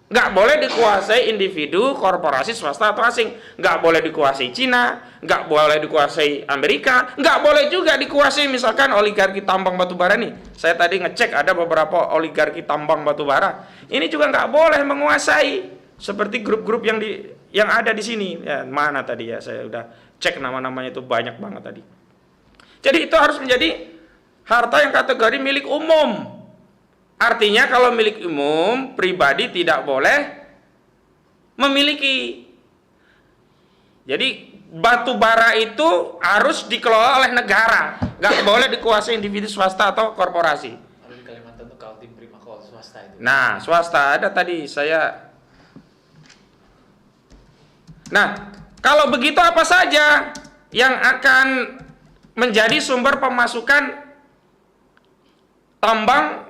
Nggak boleh dikuasai individu, korporasi, swasta atau asing. Nggak boleh dikuasai Cina, nggak boleh dikuasai Amerika, nggak boleh juga dikuasai misalkan oligarki tambang batubara nih. Saya tadi ngecek ada beberapa oligarki tambang batubara. Ini juga nggak boleh menguasai. Seperti grup-grup yang ada di sini. Ya, mana tadi ya? Saya udah cek nama-namanya, itu banyak banget tadi. Jadi itu harus menjadi harta yang kategori milik umum. Artinya kalau milik umum, pribadi tidak boleh memiliki. Jadi batu bara itu harus dikelola oleh negara, nggak boleh dikuasai individu, swasta atau korporasi. Kalau di Kalimantan itu Kaltim Primakol, swasta itu. Nah, swasta ada tadi saya. Nah, kalau begitu apa saja yang akan menjadi sumber pemasukan tambang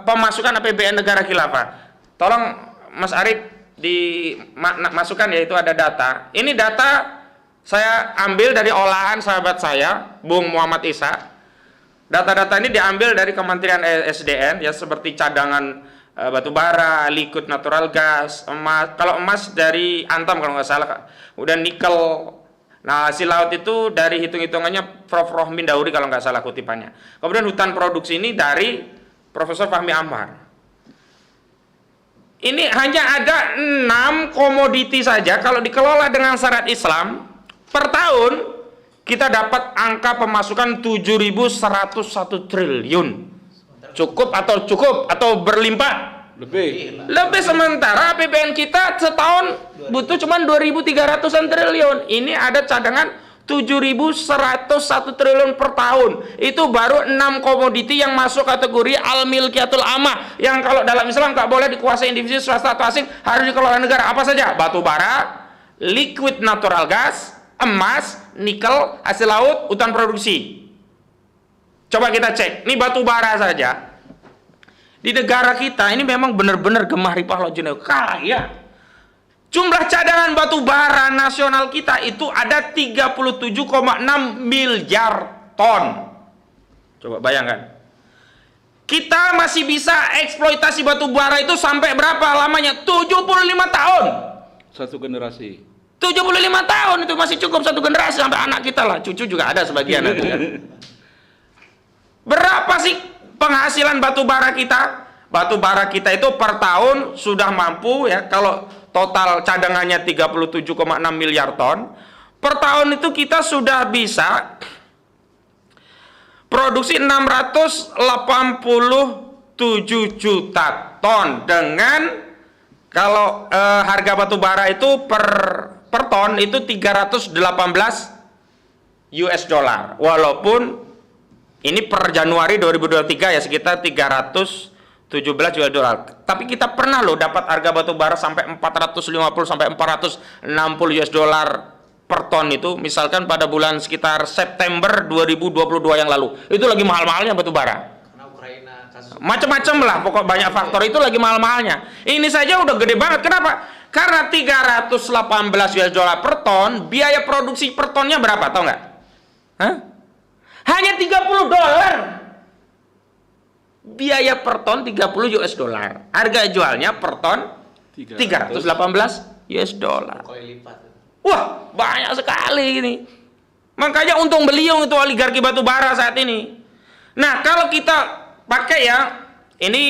pemasukan APBN negara khilafah? Tolong Mas Arif dimasukkan, yaitu ada data. Ini data saya ambil dari olahan sahabat saya, Bung Muhammad Isa. Data-data ini diambil dari Kementerian SDM, ya, seperti cadangan batu bara, liquid natural gas, emas. Kalau emas dari Antam kalau nggak salah, udah nikel. Nah, hasil laut itu dari hitung-hitungannya Prof. Rohmin Dauri kalau nggak salah kutipannya. Kemudian hutan produksi ini dari Profesor Fahmi Amar. Ini hanya ada 6 komoditi saja kalau dikelola dengan syarat Islam per tahun kita dapat angka pemasukan 7.101 triliun. Cukup atau berlimpah? Lebih, sementara APBN kita setahun butuh cuma 2.300-an triliun. Ini ada cadangan 7.101 triliun per tahun. Itu baru 6 komoditi yang masuk kategori al-milkiyatul amah, yang kalau dalam Islam nggak boleh dikuasai individu, swasta atau asing, harus dikelola negara. Apa saja? Batu bara, liquid natural gas, emas, nikel, hasil laut, hutan produksi. Coba kita cek. Ini batu bara saja. Di negara kita ini memang benar-benar gemah ripah lojone kaya. Jumlah cadangan batu bara nasional kita itu ada 37,6 miliar ton. Coba bayangkan. Kita masih bisa eksploitasi batu bara itu sampai berapa lamanya? 75 tahun. Satu generasi. 75 tahun itu masih cukup satu generasi, sampai anak kita lah, cucu juga ada sebagian nanti kan. Berapa sih penghasilan batu bara kita? Batu bara kita itu per tahun sudah mampu ya, kalau total cadangannya 37,6 miliar ton, per tahun itu kita sudah bisa produksi 687 juta ton dengan kalau harga batu bara itu per ton itu 318 US dollar. Walaupun ini per Januari 2023 ya sekitar 317 US dollar. Tapi kita pernah loh dapat harga batu bara sampai 450 sampai 460 US dollar per ton itu, misalkan pada bulan sekitar September 2022 yang lalu. Itu lagi mahal-mahalnya batu bara. Macam-macam lah, pokok banyak faktor itu lagi mahal-mahalnya. Ini saja udah gede banget. Kenapa? Karena 318 US dollar per ton, biaya produksi per tonnya berapa? Tahu nggak? Hah? Hanya 30 dolar. Biaya per ton 30 US dollar. Harga jualnya per ton 318 US dollar. Wah, banyak sekali ini. Makanya untung beliung itu oligarki batu bara saat ini. Nah, kalau kita pakai ya, ini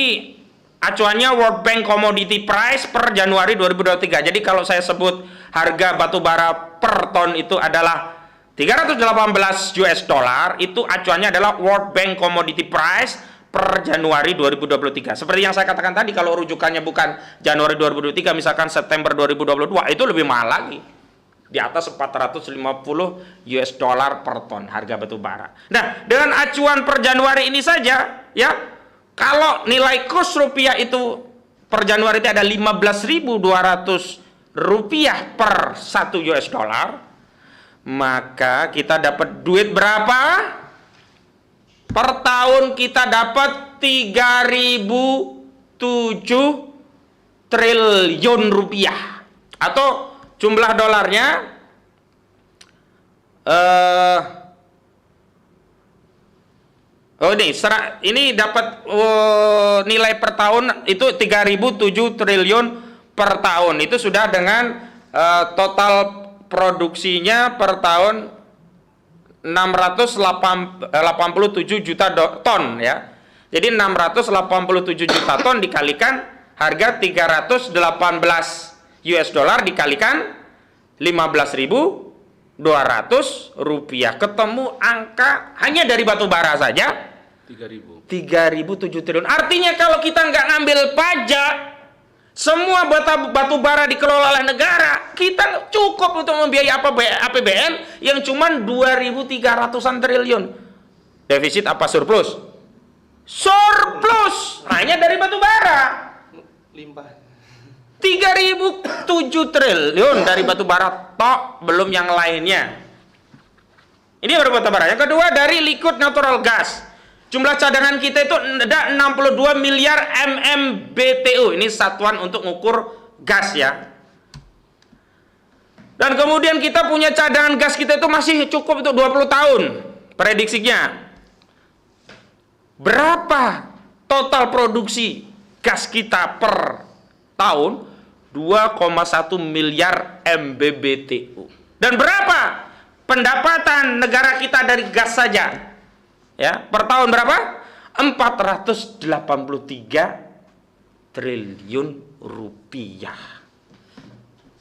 acuannya World Bank Commodity Price per Januari 2023. Jadi kalau saya sebut harga batu bara per ton itu adalah 318 US dollar, itu acuannya adalah World Bank Commodity Price per Januari 2023. Seperti yang saya katakan tadi, kalau rujukannya bukan Januari 2023, misalkan September 2022, itu lebih mahal lagi. Di atas 450 US dollar per ton harga batu bara. Nah, dengan acuan per Januari ini saja, ya, kalau nilai kurs rupiah itu per Januari itu ada 15.200 rupiah per 1 US dollar, maka kita dapat duit berapa? Per tahun kita dapat 3.007 triliun rupiah, atau jumlah dolarnya ini dapat nilai per tahun itu 3.007 triliun per tahun. Itu sudah dengan total produksinya per tahun 687 juta ton ya. Jadi 687 juta ton dikalikan harga 318 US dollar dikalikan 15.200 rupiah, ketemu angka hanya dari batu bara saja 3.007 triliun. Artinya kalau kita nggak ngambil pajak, semua batu bara dikelola oleh negara, kita cukup untuk membiayai APBN yang cuma 2.300-an triliun. Defisit apa surplus? Surplus hanya dari batu bara. Limpah. 3.007 triliun dari batu bara tok, belum yang lainnya. Ini baru batu bara. Yang kedua dari liquid natural gas. Jumlah cadangan kita itu ada 62 miliar MMBTU. Ini satuan untuk mengukur gas ya. Dan kemudian kita punya cadangan gas kita itu masih cukup untuk 20 tahun. Prediksinya. Berapa total produksi gas kita per tahun? 2,1 miliar MMBTU. Dan berapa pendapatan negara kita dari gas saja? Ya, per tahun berapa? 483 triliun rupiah.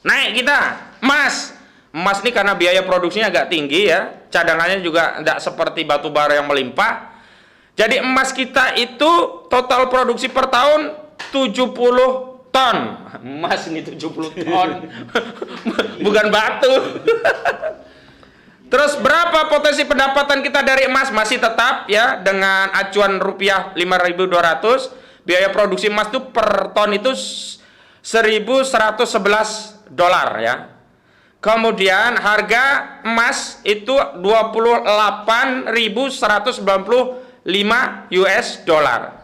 Naik kita, Mas emas ini karena biaya produksinya agak tinggi ya, cadangannya juga tidak seperti batu bara yang melimpah. Jadi emas kita itu total produksi per tahun 70 ton. Emas ini 70 ton. Bukan batu. Terus berapa potensi pendapatan kita dari emas? Masih tetap ya dengan acuan rupiah 5.200. Biaya produksi emas itu per ton itu 1.111 dolar ya. Kemudian harga emas itu 28.195 US dollar.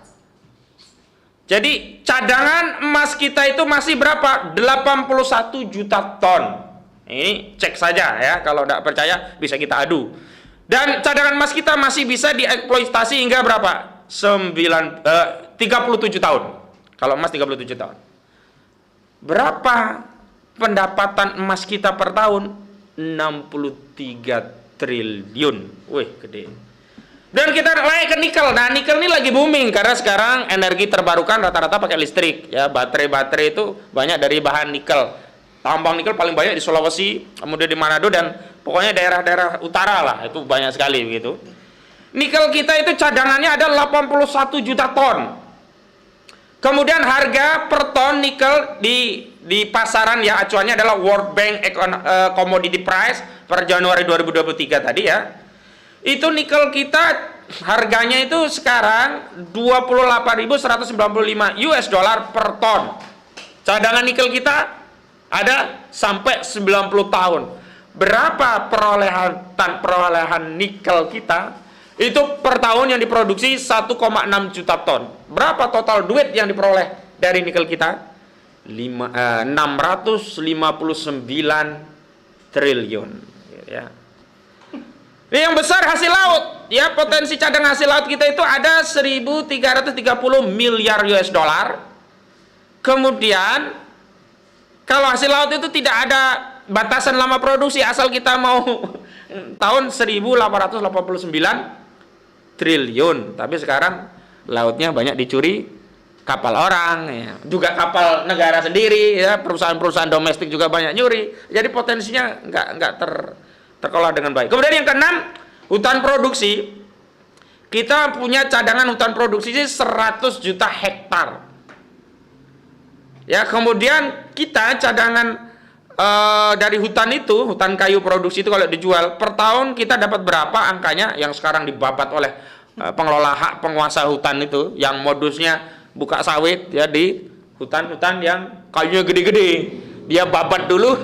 Jadi cadangan emas kita itu masih berapa? 81 juta ton. Ini cek saja ya, kalau tidak percaya bisa kita adu. Dan cadangan emas kita masih bisa dieksploitasi hingga berapa? 37 tahun. Kalau emas 37 tahun. Berapa pendapatan emas kita per tahun? 63 triliun. Wih, gede. Dan kita naik ke nikel. Nah, nikel ini lagi booming karena sekarang energi terbarukan rata-rata pakai listrik. Ya, baterai-baterai itu banyak dari bahan nikel. Tambang nikel paling banyak di Sulawesi, kemudian di Manado, dan pokoknya daerah-daerah utara lah, itu banyak sekali begitu. Nikel kita itu cadangannya ada 81 juta ton. Kemudian harga per ton nikel di pasaran ya, acuannya adalah World Bank Commodity Price per Januari 2023 tadi ya. Itu nikel kita harganya itu sekarang 28.195 US dollar per ton. Cadangan nikel kita ada sampai 90 tahun. Berapa perolehan nikel kita? Itu per tahun yang diproduksi 1,6 juta ton. Berapa total duit yang diperoleh dari nikel kita? 659 triliun. Ya. Ini yang besar hasil laut. Ya, potensi cadangan hasil laut kita itu ada 1.330 miliar US dollar. Kemudian kalau hasil laut itu tidak ada batasan lama produksi, asal kita mau tahun 1889 triliun. Tapi sekarang lautnya banyak dicuri kapal orang, ya. Juga kapal negara sendiri, ya. Perusahaan-perusahaan domestik juga banyak nyuri. Jadi potensinya nggak terkelola dengan baik. Kemudian yang keenam, hutan produksi. Kita punya cadangan hutan produksi 100 juta hektar. Ya, kemudian kita cadangan dari hutan itu, hutan kayu produksi itu kalau dijual per tahun kita dapat berapa angkanya yang sekarang dibabat oleh pengelola hak penguasa hutan itu, yang modusnya buka sawit ya di hutan-hutan yang kayunya gede-gede. Dia babat dulu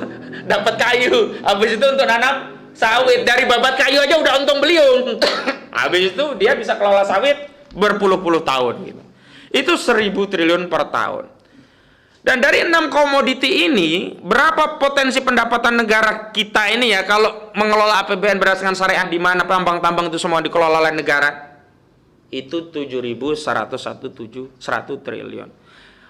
dapat kayu, habis itu untuk nanam sawit, dari babat kayu aja udah untung beliung. Habis itu dia bisa kelola sawit berpuluh-puluh tahun gitu. Itu 1.000 triliun per tahun. Dan dari 6 komoditi ini, berapa potensi pendapatan negara kita ini ya kalau mengelola APBN berdasarkan syariah, di mana tambang-tambang itu semua dikelola oleh negara? Itu 7.101 triliun.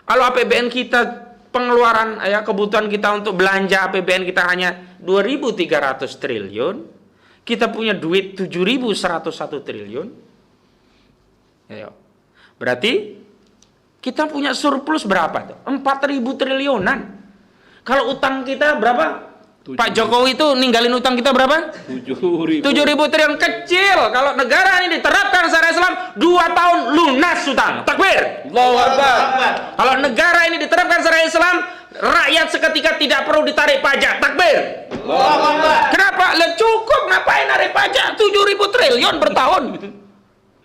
Kalau APBN kita, pengeluaran ya kebutuhan kita untuk belanja APBN kita hanya 2.300 triliun, kita punya duit 7.101 triliun. Ayo. Berarti kita punya surplus berapa tuh? 4.000 triliunan. Kalau utang kita berapa? Pak Jokowi itu ninggalin utang kita berapa? 7.000 triliun. Kecil. Kalau negara ini diterapkan syariat Islam 2 tahun lunas utang. Takbir. Allahu Akbar. Kalau negara ini diterapkan syariat Islam, rakyat seketika tidak perlu ditarik pajak. Takbir. Allahu Akbar. Kenapa? Lah cukup, ngapain narik pajak? 7.000 triliun per tahun.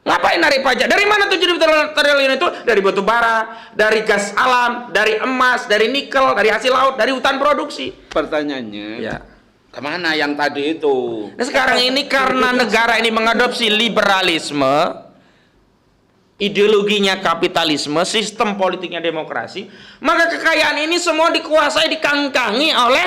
Ngapain narik pajak? Dari mana 7.000 triliun itu? Dari batu bara, dari gas alam, dari emas, dari nikel, dari hasil laut, dari hutan produksi. Pertanyaannya, Ya. kemana yang tadi itu? Nah, sekarang ini karena negara ini mengadopsi liberalisme, ideologinya kapitalisme, sistem politiknya demokrasi, maka kekayaan ini semua dikuasai, dikangkangi oleh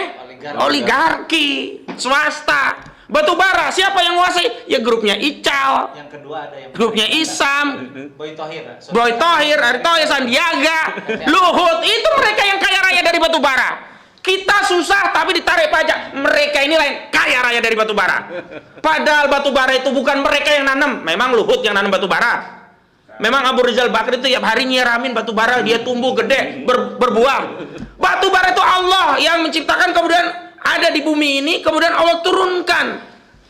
oligarki swasta. Batu bara, siapa yang menguasai? Ya grupnya Ical. Yang kedua ada yang Grupnya Isam, Boy Thohir. Boy Thohir, Erick Thohir, Sandiaga, Luhut, itu mereka yang kaya raya dari batu bara. Kita susah tapi ditarik pajak. Mereka ini lain kaya raya dari batu bara. Padahal batu bara itu bukan mereka yang nanam. Memang Luhut yang nanam batu bara. Memang Abu Rizal Bakri itu tiap hari nyiramin batu bara, dia tumbuh gede, berbuah. Batu bara itu Allah yang menciptakan, kemudian ada di bumi ini, kemudian Allah turunkan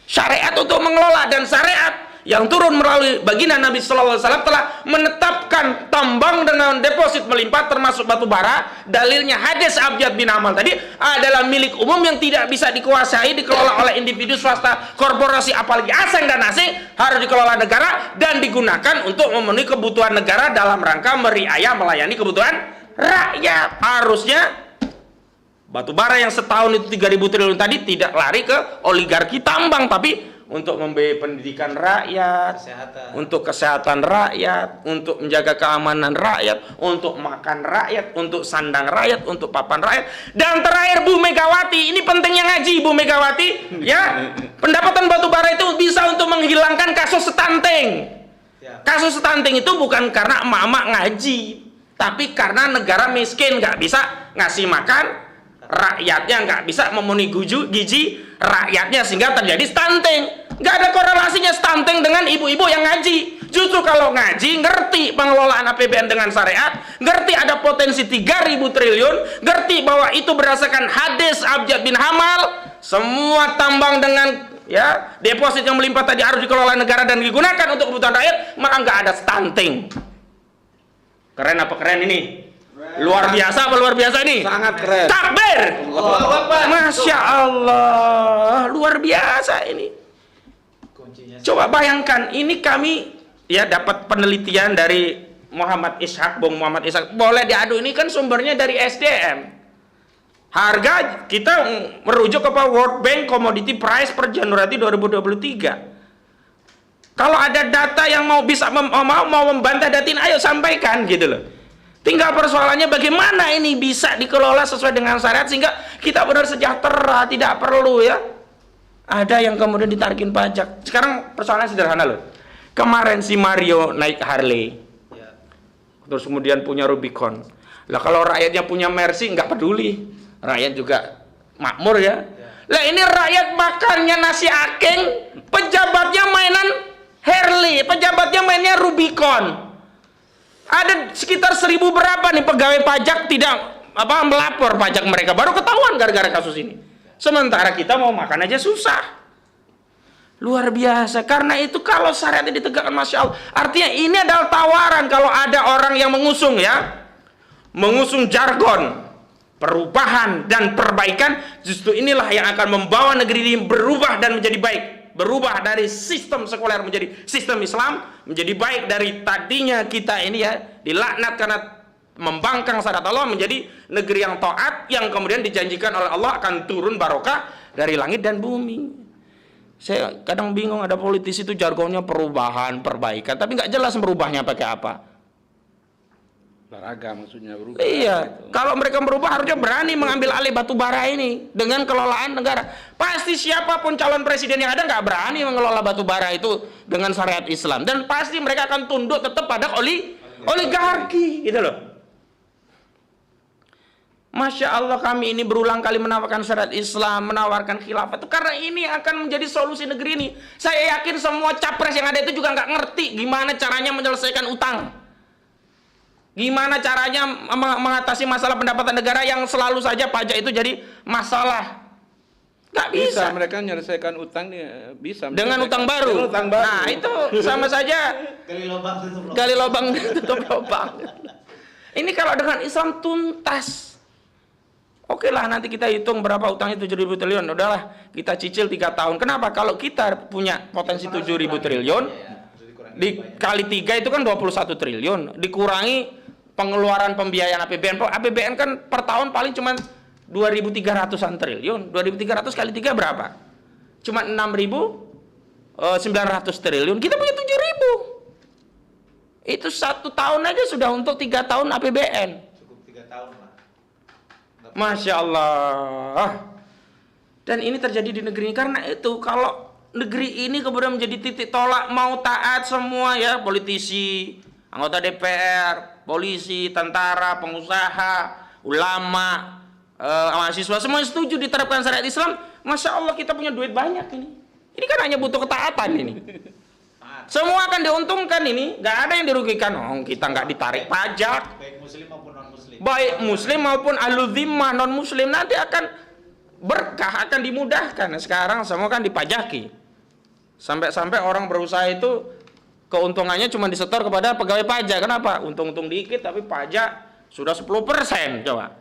syariat untuk mengelola, dan syariat yang turun melalui baginda Nabi Sallallahu Alaihi Wasallam telah menetapkan tambang dengan deposit melimpah termasuk batu bara. Dalilnya hadis Abjad bin Amal tadi adalah milik umum yang tidak bisa dikuasai, dikelola oleh individu, swasta, korporasi, apalagi asing dan asing, harus dikelola negara dan digunakan untuk memenuhi kebutuhan negara dalam rangka meriayah melayani kebutuhan rakyat. Harusnya batu bara yang setahun itu 3.000 triliun tadi tidak lari ke oligarki tambang, tapi untuk membiayai pendidikan rakyat, untuk kesehatan rakyat, untuk menjaga keamanan rakyat, untuk makan rakyat, untuk sandang rakyat, untuk papan rakyat. Dan terakhir Bu Megawati, ini pentingnya ngaji Bu Megawati, ya. Pendapatan batu bara itu bisa untuk menghilangkan kasus stunting. Kasus stunting itu bukan karena emak-emak ngaji, tapi karena negara miskin, nggak bisa ngasih makan rakyatnya, nggak bisa memenuhi gizi rakyatnya, sehingga terjadi stunting. Nggak ada korelasinya stunting dengan ibu-ibu yang ngaji. Justru kalau ngaji, ngerti pengelolaan APBN dengan syariat, ngerti ada potensi 3.000 triliun, ngerti bahwa itu berdasarkan hadis Abjad bin Hamal, semua tambang dengan ya deposit yang melimpah tadi harus dikelola negara dan digunakan untuk kebutuhan rakyat, maka nggak ada stunting. Keren apa keren ini? Luar biasa apa luar biasa ini? Sangat keren. Takbir! Masya Allah, luar biasa ini. Coba bayangkan, ini kami ya dapat penelitian dari Muhammad Ishak, Bung Muhammad Ishak. Boleh diadu, ini kan sumbernya dari SDM. Harga kita merujuk ke World Bank Commodity Price per Januari 2023. Kalau ada data yang mau bisa mau membantah data ini, ayo sampaikan gitu loh. Tinggal persoalannya bagaimana ini bisa dikelola sesuai dengan syariat sehingga kita benar sejahtera, tidak perlu ya ada yang kemudian ditarikin pajak. Sekarang persoalannya sederhana loh. Kemarin si Mario naik Harley, terus kemudian punya Rubicon. Lah kalau rakyatnya punya Mercy nggak peduli, rakyat juga makmur ya. Lah ini rakyat makannya nasi aking, pejabatnya mainan Harley, pejabatnya mainnya Rubicon. Ada sekitar 1.000 berapa nih pegawai pajak tidak melapor pajak mereka, baru ketahuan gara-gara kasus ini. Sementara kita mau makan aja susah. Luar biasa. Karena itu kalau syariat ditegakkan, Masya Allah, artinya ini adalah tawaran. Kalau ada orang yang mengusung jargon perubahan dan perbaikan, justru inilah yang akan membawa negeri ini berubah dan menjadi baik. Berubah dari sistem sekuler menjadi sistem Islam, menjadi baik. Dari tadinya kita ini ya dilaknat karena membangkang syariat Allah, menjadi negeri yang taat, yang kemudian dijanjikan oleh Allah akan turun barokah dari langit dan bumi. Saya kadang bingung, ada politisi itu jargonnya perubahan, perbaikan, tapi nggak jelas merubahnya pakai apa. Olahraga maksudnya berubah. Iya, gitu. kalau mereka berubah harusnya berani mengambil alih batu bara ini dengan kelolaan negara. Pasti siapapun calon presiden yang ada nggak berani mengelola batu bara itu dengan syariat Islam, dan pasti mereka akan tunduk tetap pada oligarki, gitu loh. Masya Allah, kami ini berulang kali menawarkan syariat Islam, menawarkan khilafah itu karena ini akan menjadi solusi negeri ini. Saya yakin semua capres yang ada itu juga nggak ngerti gimana caranya menyelesaikan utang. Gimana caranya mengatasi masalah pendapatan negara yang selalu saja pajak itu jadi masalah. Nggak bisa. Mereka menyelesaikan utang bisa. Dengan utang baru. Nah itu sama saja. Gali lubang tutup lubang. Ini kalau dengan Islam tuntas. Oke lah, nanti kita hitung berapa utangnya 7.000 triliun. Udahlah, kita cicil 3 tahun. Kenapa? Kalau kita punya potensi 7.000 triliun, dikali 3 itu kan 21 triliun. Dikurangi pengeluaran pembiayaan APBN. APBN kan per tahun paling cuma 2.300-an triliun. 2.300 kali 3 berapa? Cuma 6.900 triliun. Kita punya 7.000. Itu 1 tahun aja sudah untuk 3 tahun APBN. Cukup 3 tahun lah. Masya Allah. Dan ini terjadi di negeri ini karena itu. Kalau negeri ini kemudian menjadi titik tolak, mau taat semua ya, politisi, anggota DPR, polisi, tentara, pengusaha, ulama, mahasiswa, semua setuju diterapkan syariat Islam. Masya Allah, kita punya duit banyak ini. Ini kan hanya butuh ketaatan ini. Semua akan diuntungkan ini, nggak ada yang dirugikan. Oh, kita nggak ditarik pajak. Baik muslim maupun non muslim. Baik muslim maupun ahlu dhimmah non muslim nanti akan berkah, akan dimudahkan. Sekarang semua kan dipajaki. Sampai-sampai orang berusaha itu keuntungannya cuma disetor kepada pegawai pajak. Kenapa? Untung-untung dikit tapi pajak sudah 10%. Coba.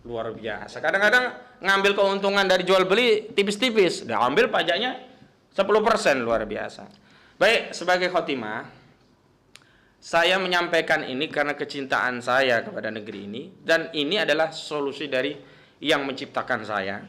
Luar biasa. Kadang-kadang ngambil keuntungan dari jual beli tipis-tipis, udah ambil pajaknya 10%. Luar biasa. Baik, sebagai khotimah, saya menyampaikan ini karena kecintaan saya kepada negeri ini, dan ini adalah solusi dari yang menciptakan saya,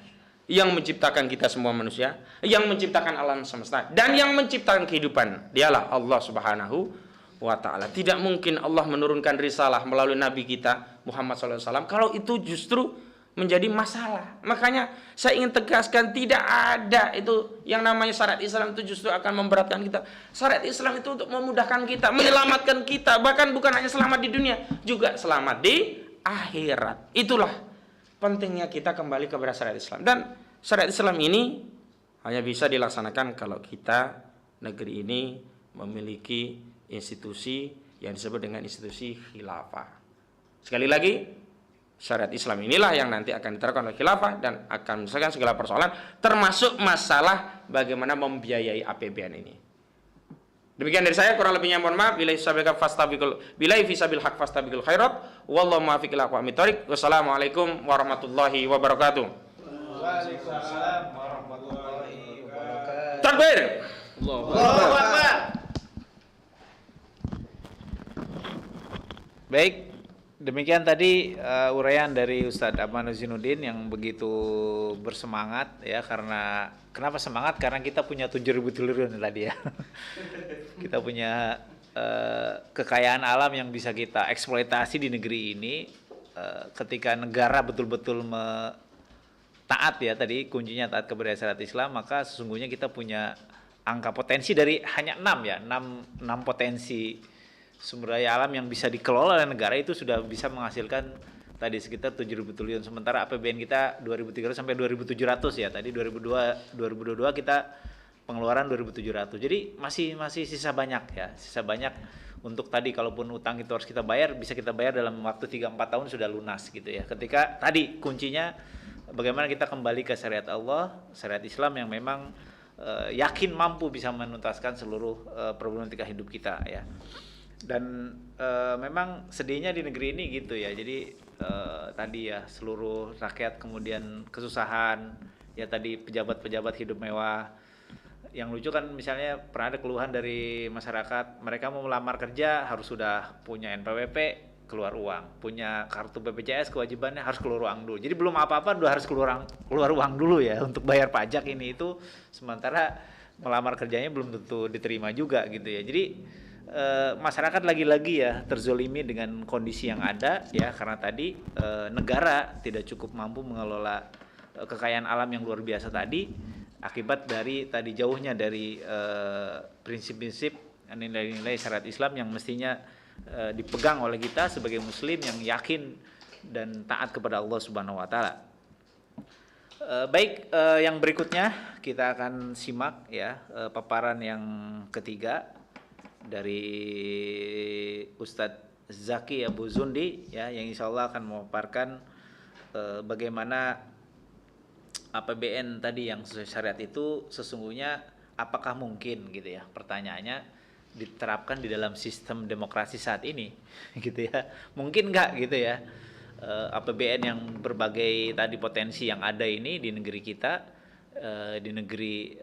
yang menciptakan kita semua manusia, yang menciptakan alam semesta, dan yang menciptakan kehidupan. Dialah Allah Subhanahu wa ta'ala. Tidak mungkin Allah menurunkan risalah melalui Nabi kita Muhammad SAW kalau itu justru menjadi masalah. Makanya saya ingin tegaskan, tidak ada itu yang namanya syariat Islam itu justru akan memberatkan kita. Syariat Islam itu untuk memudahkan kita, menyelamatkan kita, bahkan bukan hanya selamat di dunia, juga selamat di akhirat. Itulah pentingnya kita kembali kepada syariat Islam. Dan syariat Islam ini hanya bisa dilaksanakan kalau kita, negeri ini, memiliki institusi yang disebut dengan institusi khilafah. Sekali lagi, syariat Islam inilah yang nanti akan diterapkan oleh khilafah dan akan menyelesaikan segala persoalan, termasuk masalah bagaimana membiayai APBN ini. Demikian dari saya, kurang lebihnya mohon maaf. Billahi fisabil haq fastabiqul khairat, wallahu muwaffiq ila aqwamit thoriq. Wassalamualaikum warahmatullahi wabarakatuh. Waalaikumsalam warahmatullahi wabarakatuh. Takbir. Allahu Akbar. Baik, demikian tadi uraian dari Ustadz Ahmad Zainuddin yang begitu bersemangat ya. Karena kenapa semangat? Karena kita punya 7.000 triliun tadi ya. Kita punya kekayaan alam yang bisa kita eksploitasi di negeri ini. Ketika negara betul-betul taat ya, tadi kuncinya taat kepada syariat Islam, maka sesungguhnya kita punya angka potensi dari hanya 6 ya, 6 potensi sumber daya alam yang bisa dikelola oleh negara itu sudah bisa menghasilkan tadi sekitar 7.000 triliun. Sementara APBN kita 2.300 sampai 2.700 ya. Tadi 2022 kita pengeluaran 2.700. Jadi masih sisa banyak ya. Sisa banyak untuk tadi kalaupun utang itu harus kita bayar, bisa kita bayar dalam waktu 3-4 tahun sudah lunas gitu ya. Ketika tadi kuncinya bagaimana kita kembali ke syariat Allah, syariat Islam yang memang yakin mampu bisa menuntaskan seluruh problematika hidup kita ya. Dan memang sedihnya di negeri ini gitu ya. Jadi tadi ya seluruh rakyat kemudian kesusahan ya, tadi pejabat-pejabat hidup mewah. Yang lucu kan misalnya pernah ada keluhan dari masyarakat, mereka mau melamar kerja harus sudah punya NPWP, keluar uang, punya kartu BPJS kewajibannya harus keluar uang dulu. Jadi belum apa-apa udah harus keluar uang dulu ya untuk bayar pajak ini itu, sementara melamar kerjanya belum tentu diterima juga gitu ya. Jadi masyarakat lagi-lagi ya terzolimi dengan kondisi yang ada ya, karena tadi negara tidak cukup mampu mengelola kekayaan alam yang luar biasa tadi, akibat dari tadi jauhnya dari prinsip-prinsip nilai-nilai syariat Islam yang mestinya dipegang oleh kita sebagai muslim yang yakin dan taat kepada Allah Subhanahu wa taala. Baik, yang berikutnya kita akan simak ya paparan yang ketiga dari Ustadz Zaki Abu Zundi ya, yang insya Allah akan memaparkan bagaimana APBN tadi yang sesuai syariat itu sesungguhnya apakah mungkin gitu ya, pertanyaannya diterapkan di dalam sistem demokrasi saat ini gitu ya, mungkin nggak gitu ya, APBN yang berbagai tadi potensi yang ada ini di negeri kita, di negeri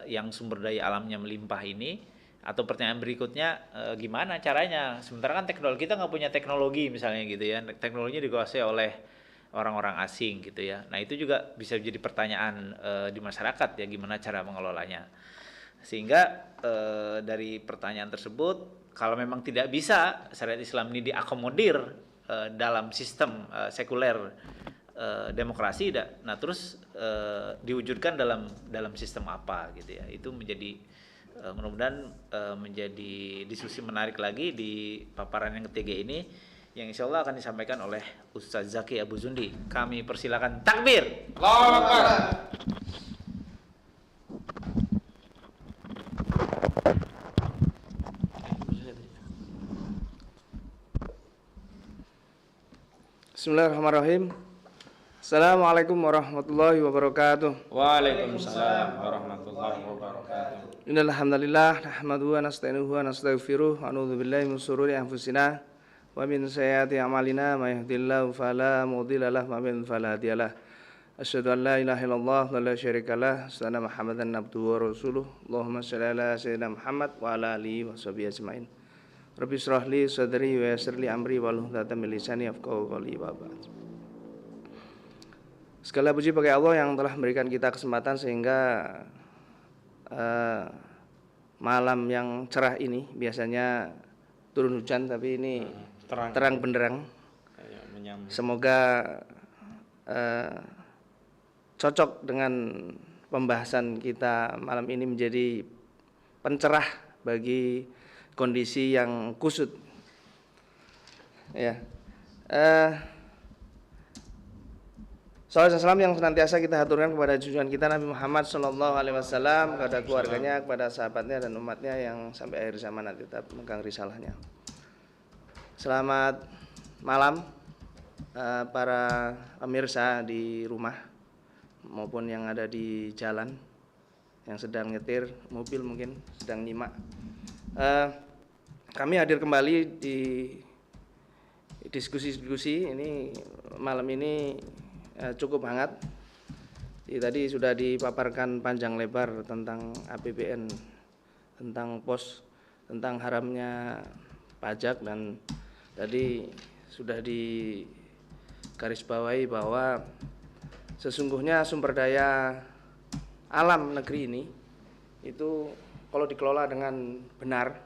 yang sumber daya alamnya melimpah ini. Atau pertanyaan berikutnya, gimana caranya? Sementara kan teknologi kita nggak punya teknologi misalnya gitu ya, teknologinya dikuasai oleh orang-orang asing gitu ya. Nah itu juga bisa jadi pertanyaan di masyarakat ya, gimana cara mengelolanya. Sehingga dari pertanyaan tersebut, kalau memang tidak bisa syariat Islam ini diakomodir dalam sistem sekuler demokrasi, nah terus diwujudkan dalam sistem apa gitu ya. Itu menjadi mudah-mudahan menjadi diskusi menarik lagi di paparan yang ketiga ini, yang insya Allah akan disampaikan oleh Ustadz Zaki Abu Zundi. Kami persilakan takbir. Allahu Akbar. Bismillahirrahmanirrahim. Assalamualaikum warahmatullahi wabarakatuh. Waalaikumsalam warahmatullahi wabarakatuh. Innal hamdalillah nahmaduhu wa nasta'inuhu wa nastaghfiruh wa na'udzu billahi min shururi anfusina wa min sayyiati a'malina may yahdihillahu fala mudhilla lahu wa man fala hadiyalah. Asyhadu an la ilaha illallah wa la syarikalah, asyhadu anna Muhammadan abduhu wa rasuluh. Allahumma shalli ala sayyidina Muhammad wa ala alihi wa sahbihi ajmain. Rabbi shrah li sadri wa yassir li amri wahlul 'uqdatam min lisani yafqahu qawli wa ba'd. Segala puji bagi Allah yang telah memberikan kita kesempatan sehingga malam yang cerah ini, biasanya turun hujan tapi ini terang benderang. Semoga cocok dengan pembahasan kita malam ini, menjadi pencerah bagi kondisi yang kusut. Ya. Salawat dan salam yang senantiasa kita haturkan kepada junjungan kita Nabi Muhammad SAW, kepada keluarganya, kepada sahabatnya dan umatnya yang sampai akhir zaman nanti tetap memegang risalahnya. Selamat malam para pemirsa di rumah maupun yang ada di jalan, yang sedang nyetir mobil mungkin sedang nyimak. Kami hadir kembali di diskusi-diskusi ini malam ini. Cukup hangat. Tadi sudah dipaparkan panjang lebar tentang APBN, tentang pos, tentang haramnya pajak, dan tadi sudah digarisbawahi bahwa sesungguhnya sumber daya alam negeri ini itu kalau dikelola dengan benar,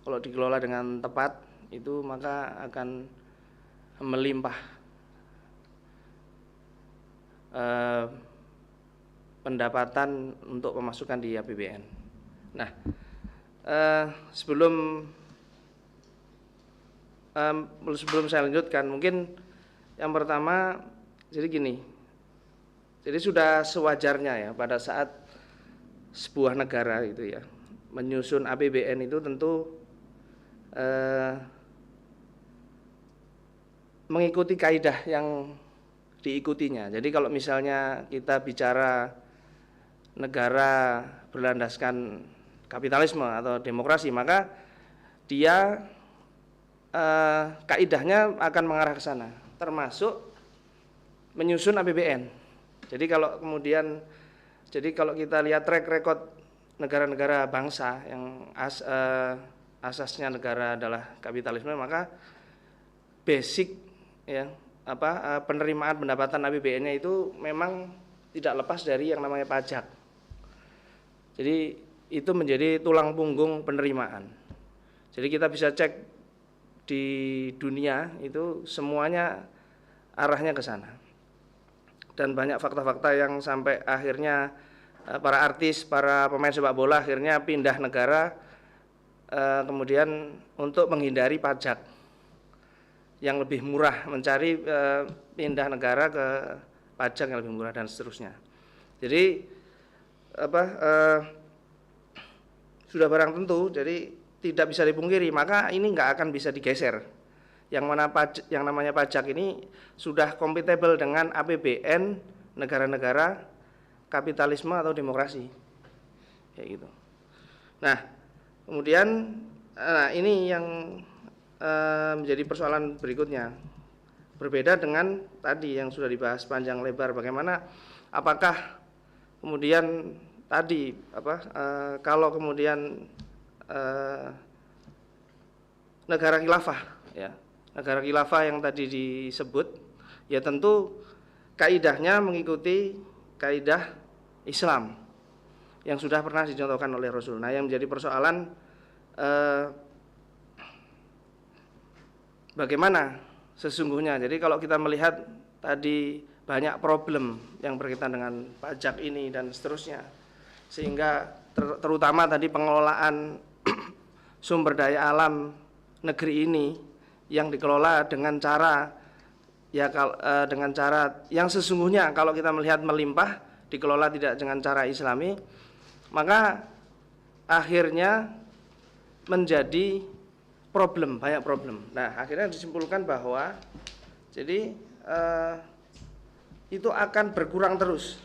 kalau dikelola dengan tepat, itu maka akan melimpah pendapatan untuk pemasukan di APBN. Nah, sebelum saya lanjutkan, mungkin yang pertama, jadi gini, jadi sudah sewajarnya ya pada saat sebuah negara itu ya menyusun APBN itu tentu mengikuti kaidah yang diikutinya. Jadi kalau misalnya kita bicara negara berlandaskan kapitalisme atau demokrasi, maka dia kaidahnya akan mengarah ke sana, termasuk menyusun APBN. Jadi kalau kita lihat track record negara-negara bangsa yang asasnya negara adalah kapitalisme, maka basic ya penerimaan pendapatan APBN-nya itu memang tidak lepas dari yang namanya pajak. Jadi itu menjadi tulang punggung penerimaan. Jadi kita bisa cek di dunia itu semuanya arahnya ke sana. Dan banyak fakta-fakta yang sampai akhirnya para artis, para pemain sepak bola akhirnya pindah negara kemudian untuk menghindari pajak yang lebih murah, mencari pindah negara ke pajak yang lebih murah dan seterusnya. Jadi sudah barang tentu, jadi tidak bisa dipungkiri, maka ini nggak akan bisa digeser. Yang namanya pajak ini sudah kompatibel dengan APBN negara-negara kapitalisme atau demokrasi, kayak gitu. Nah, kemudian ini yang menjadi persoalan berikutnya, berbeda dengan tadi yang sudah dibahas panjang lebar, bagaimana apakah kemudian tadi kalau kemudian negara khilafah ya, negara khilafah yang tadi disebut ya tentu kaidahnya mengikuti kaidah Islam yang sudah pernah dicontohkan oleh Rasul. Nah, yang menjadi persoalan bagaimana sesungguhnya. Jadi kalau kita melihat tadi banyak problem yang berkaitan dengan pajak ini dan seterusnya, sehingga terutama tadi pengelolaan sumber daya alam negeri ini yang dikelola dengan cara dengan cara yang sesungguhnya kalau kita melihat melimpah, dikelola tidak dengan cara Islami, maka akhirnya menjadi banyak problem. Nah, akhirnya disimpulkan bahwa jadi itu akan berkurang terus.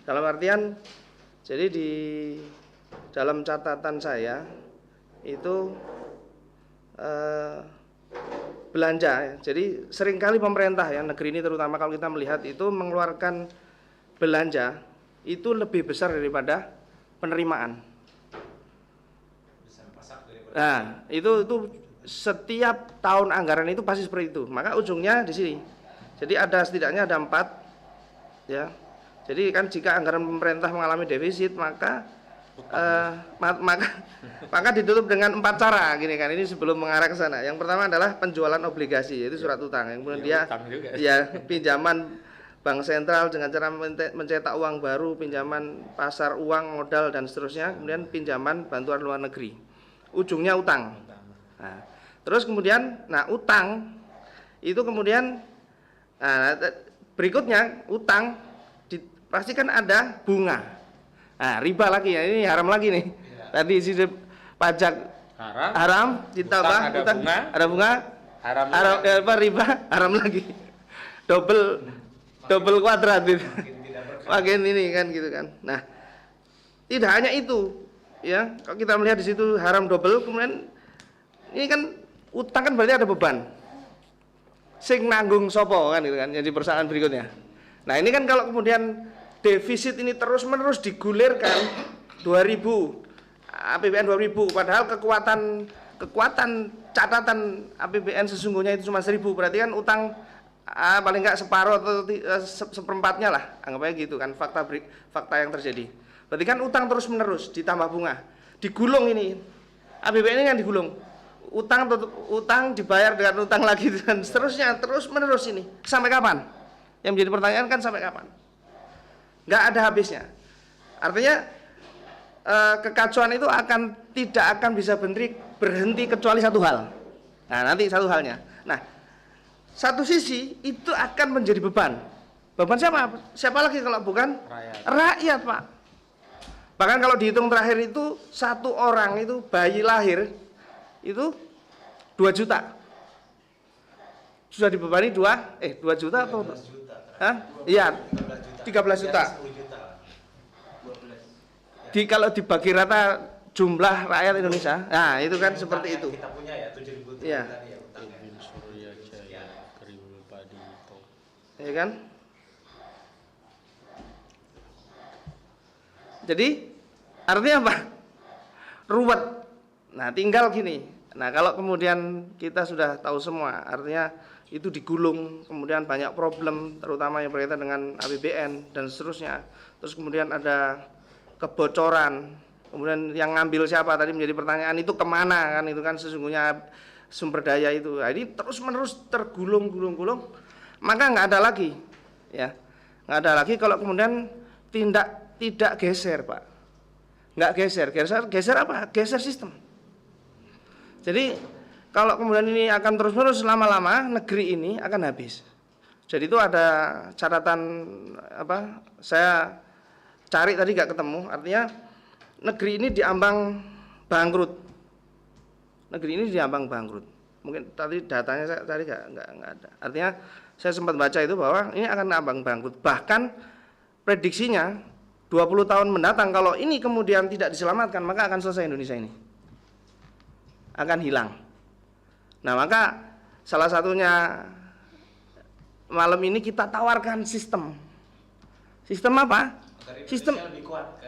Dalam artian, jadi di dalam catatan saya itu belanja ya. Jadi seringkali pemerintah ya, negeri ini terutama kalau kita melihat itu mengeluarkan belanja itu lebih besar daripada penerimaan. Nah, itu setiap tahun anggaran itu pasti seperti itu. Maka ujungnya di sini. Jadi ada setidaknya ada 4 ya. Jadi kan jika anggaran pemerintah mengalami defisit maka maka ditutup dengan 4 cara gini kan. Ini sebelum mengarah ke sana. Yang pertama adalah penjualan obligasi yaitu surat utang. Yang kemudian dia ya pinjaman bank sentral dengan cara mencetak uang baru, pinjaman pasar uang, modal dan seterusnya, kemudian pinjaman bantuan luar negeri. Ujungnya utang. Nah, terus kemudian utang itu kemudian berikutnya utang pasti kan ada bunga. Nah, riba lagi ya, ini haram lagi nih. Tadi isi pajak haram ditambah utang ada bunga, haram riba haram lagi. Double kuadrat gitu. Makin ini kan gitu kan. Nah, tidak hanya itu ya, kalau kita melihat di situ haram double, kemudian ini kan utang kan berarti ada beban. Sing nanggung sopo kan gitu kan, jadi persoalan berikutnya. Nah, ini kan kalau kemudian defisit ini terus-menerus digulirkan 2000 APBN 2000 padahal kekuatan catatan APBN sesungguhnya itu cuma 1000, berarti kan utang paling enggak separuh atau seperempatnya lah, anggap aja gitu kan fakta yang terjadi. Berarti kan utang terus-menerus ditambah bunga. Digulung ini. APBN ini kan digulung. Utang dibayar dengan utang lagi dan seterusnya terus-menerus ini. Sampai kapan? Yang menjadi pertanyaan kan sampai kapan? Nggak ada habisnya. Artinya kekacauan itu tidak akan bisa berhenti kecuali satu hal. Nah, nanti satu halnya. Nah, satu sisi itu akan menjadi beban. Beban siapa? Siapa lagi kalau bukan rakyat, Pak. Bahkan kalau dihitung terakhir itu satu orang itu bayi lahir itu 2 juta. Sudah dibebani 2 juta atau 13 juta. Hah? Iya. 13 juta. Kalau dibagi rata jumlah rakyat Indonesia, nah itu kan seperti itu. Kita punya ya 7.000 ya. Ya kan? Jadi artinya apa? Ruwet. Nah, tinggal gini. Nah, kalau kemudian kita sudah tahu semua, artinya itu digulung, kemudian banyak problem, terutama yang berkaitan dengan APBN dan seterusnya. Terus kemudian ada kebocoran, kemudian yang ngambil siapa tadi menjadi pertanyaan, itu kemana kan, itu kan sesungguhnya sumber daya itu. Nah, ini terus-menerus tergulung-gulung, maka nggak ada lagi, ya, nggak ada lagi kalau kemudian tidak geser, Pak, nggak geser apa? Geser sistem. Jadi kalau kemudian ini akan terus-menerus lama-lama negeri ini akan habis. Jadi itu ada catatan apa? Saya cari tadi nggak ketemu. Artinya negeri ini diambang bangkrut. Negeri ini diambang bangkrut. Mungkin tadi datanya saya tadi nggak ada. Artinya saya sempat baca itu bahwa ini akan ambang bangkrut. Bahkan prediksinya 20 tahun mendatang kalau ini kemudian tidak diselamatkan maka akan selesai Indonesia ini. Akan hilang. Nah, maka salah satunya malam ini kita tawarkan sistem. Sistem apa? Sistem lebih kuat.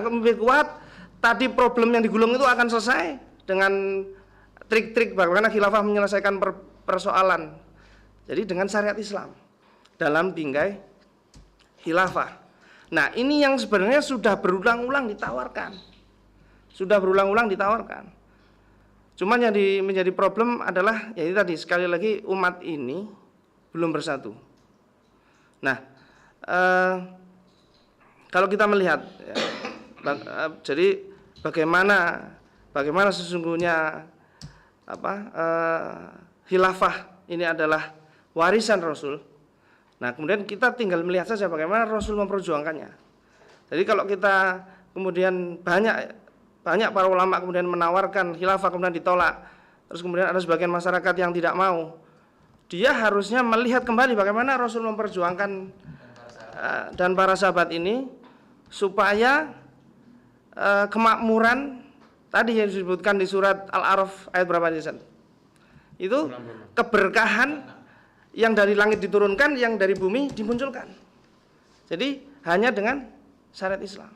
Lebih kuat. Tadi problem yang digulung itu akan selesai dengan trik-trik bagaimana khilafah menyelesaikan persoalan. Jadi dengan syariat Islam dalam bingkai khilafah. Nah, ini yang sebenarnya sudah berulang-ulang ditawarkan. Cuman yang menjadi problem adalah ya ini tadi sekali lagi umat ini belum bersatu. Nah, kalau kita melihat ya, jadi bagaimana sesungguhnya khilafah ini adalah warisan Rasul. Nah, kemudian kita tinggal melihat saja bagaimana Rasul memperjuangkannya. Jadi kalau kita kemudian banyak para ulama kemudian menawarkan khilafah kemudian ditolak, terus kemudian ada sebagian masyarakat yang tidak mau, dia harusnya melihat kembali bagaimana Rasul memperjuangkan dan para sahabat ini supaya kemakmuran tadi yang disebutkan di surat Al-A'raf ayat berapa Jason? Itu keberkahan yang dari langit diturunkan, yang dari bumi dimunculkan. Jadi hanya dengan syariat Islam.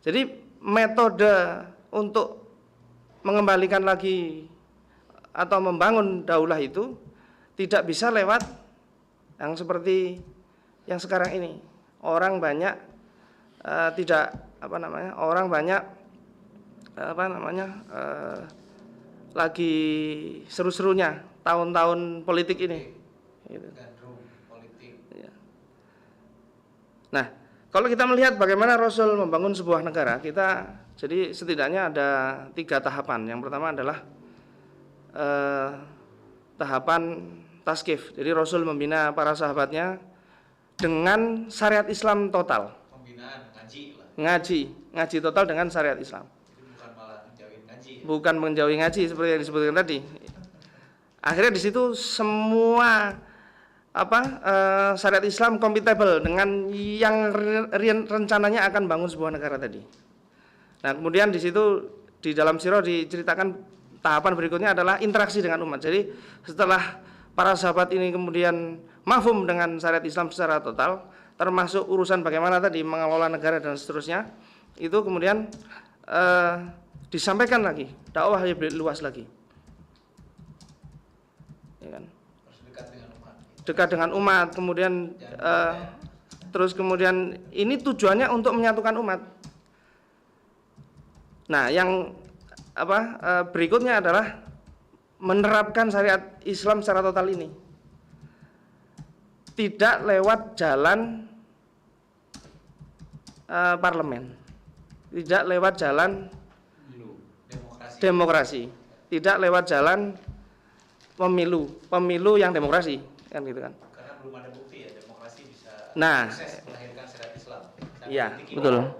Jadi metode untuk mengembalikan lagi atau membangun daulah itu tidak bisa lewat yang seperti yang sekarang ini. Orang banyak lagi seru-serunya tahun-tahun politik ini. Gitu. Ya. Nah, kalau kita melihat bagaimana Rasul membangun sebuah negara, jadi setidaknya ada 3 tahapan. Yang pertama adalah tahapan taskif. Jadi Rasul membina para sahabatnya dengan syariat Islam total. Pembinaan ngaji lah. Ngaji total dengan syariat Islam. Bukan malah menjauhin ngaji. Bukan menjauhi ngaji seperti yang disebutkan tadi. Akhirnya di situ semua syariat Islam compatible dengan yang rencananya akan bangun sebuah negara tadi. Nah, kemudian di situ di dalam sirah diceritakan tahapan berikutnya adalah interaksi dengan umat. Jadi setelah para sahabat ini kemudian mafhum dengan syariat Islam secara total, termasuk urusan bagaimana tadi mengelola negara dan seterusnya, itu kemudian disampaikan lagi, dakwah lebih luas lagi. Ya kan? Dekat dengan umat, kemudian terus kemudian ini tujuannya untuk menyatukan umat. Nah, yang berikutnya adalah menerapkan syariat Islam secara total ini, tidak lewat jalan parlemen, tidak lewat jalan demokrasi, tidak lewat jalan pemilu yang demokrasi, kan gitu kan? Karena belum ada bukti ya demokrasi bisa melahirkan syariat Islam. Iya, betul.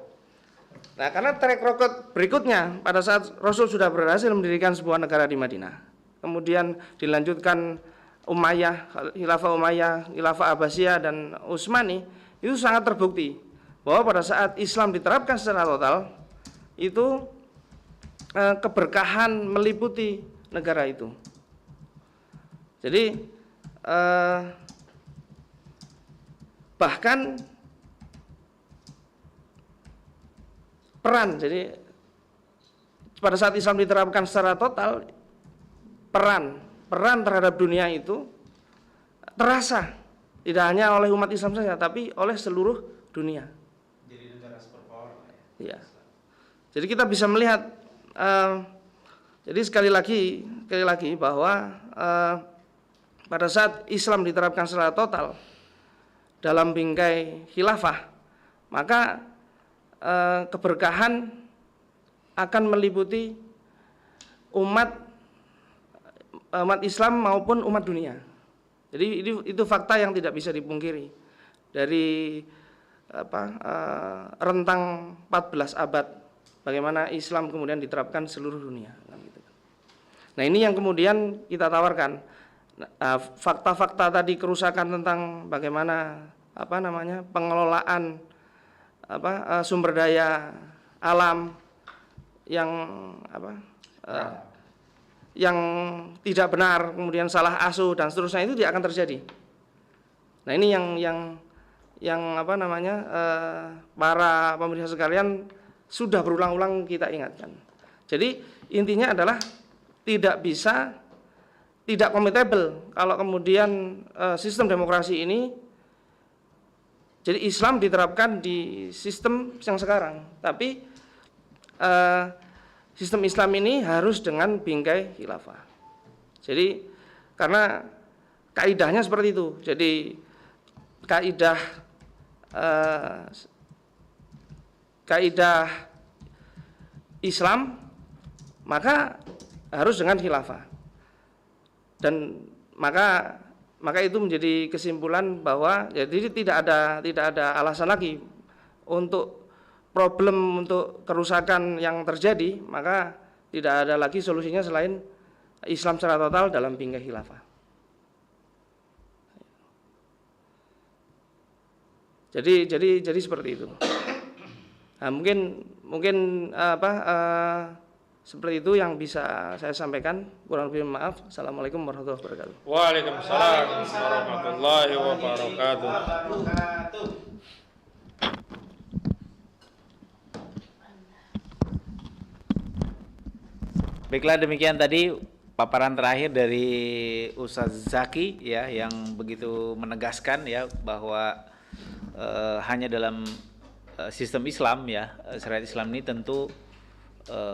Nah, karena track record berikutnya pada saat Rasul sudah berhasil mendirikan sebuah negara di Madinah, kemudian dilanjutkan Khilafah Abbasiyah dan Utsmani, itu sangat terbukti bahwa pada saat Islam diterapkan secara total, itu keberkahan meliputi negara itu. Jadi bahkan jadi pada saat Islam diterapkan secara total, peran terhadap dunia itu terasa tidak hanya oleh umat Islam saja, tapi oleh seluruh dunia. Jadi negara superpower. Ya. Jadi kita bisa melihat, jadi sekali lagi bahwa pada saat Islam diterapkan secara total dalam bingkai khilafah, maka keberkahan akan meliputi umat Islam maupun umat dunia. Jadi itu fakta yang tidak bisa dipungkiri dari rentang 14 abad bagaimana Islam kemudian diterapkan seluruh dunia. Nah, ini yang kemudian kita tawarkan. Fakta-fakta tadi kerusakan tentang bagaimana pengelolaan sumber daya alam yang yang tidak benar, kemudian salah asuh dan seterusnya, itu tidak akan terjadi. Nah, ini yang para pemirsa sekalian sudah berulang-ulang kita ingatkan. Jadi intinya adalah tidak compatible kalau kemudian sistem demokrasi ini, jadi Islam diterapkan di sistem yang sekarang, tapi sistem Islam ini harus dengan bingkai khilafah. Jadi karena kaidahnya seperti itu. Jadi kaidah Islam maka harus dengan khilafah. Dan maka itu menjadi kesimpulan bahwa jadi tidak ada alasan lagi untuk problem untuk kerusakan yang terjadi, maka tidak ada lagi solusinya selain Islam secara total dalam bingkai khilafah. Jadi seperti itu. Nah, mungkin seperti itu yang bisa saya sampaikan. Kurang lebih maaf. Assalamualaikum warahmatullahi wabarakatuh. Waalaikumsalam warahmatullahi wabarakatuh. Baiklah, demikian tadi paparan terakhir dari Ustaz Zaki ya, yang begitu menegaskan ya bahwa hanya dalam sistem Islam ya, syariat Islam ini tentu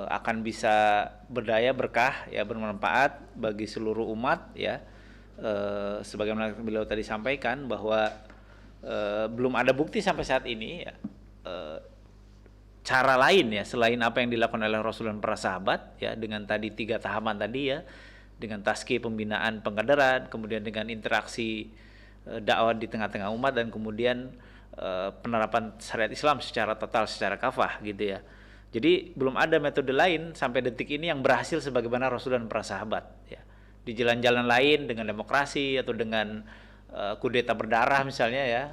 akan bisa berdaya, berkah ya, bermanfaat bagi seluruh umat ya. Sebagaimana beliau tadi sampaikan bahwa belum ada bukti sampai saat ini ya, cara lain ya selain apa yang dilakukan oleh Rasul dan para sahabat ya, dengan tadi 3 tahapan tadi ya, dengan tazkiyah, pembinaan, pengkaderan, kemudian dengan interaksi dakwah di tengah-tengah umat, dan kemudian penerapan syariat Islam secara total, secara kafah gitu ya. Jadi belum ada metode lain sampai detik ini yang berhasil sebagaimana Rasul dan para sahabat ya. Di jalan-jalan lain dengan demokrasi atau dengan kudeta berdarah misalnya ya,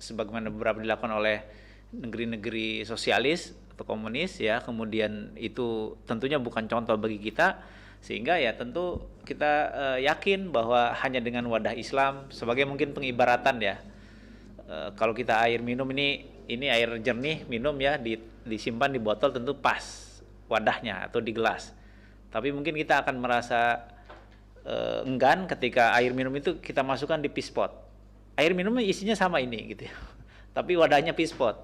sebagaimana beberapa dilakukan oleh negeri-negeri sosialis atau komunis ya, kemudian itu tentunya bukan contoh bagi kita, sehingga ya tentu kita yakin bahwa hanya dengan wadah Islam sebagai mungkin pengibaratan ya, kalau kita air minum ini air jernih minum ya, disimpan di botol tentu pas wadahnya atau di gelas, tapi mungkin kita akan merasa enggan ketika air minum itu kita masukkan di pispot. Air minum isinya sama ini gitu ya, tapi wadahnya pispot,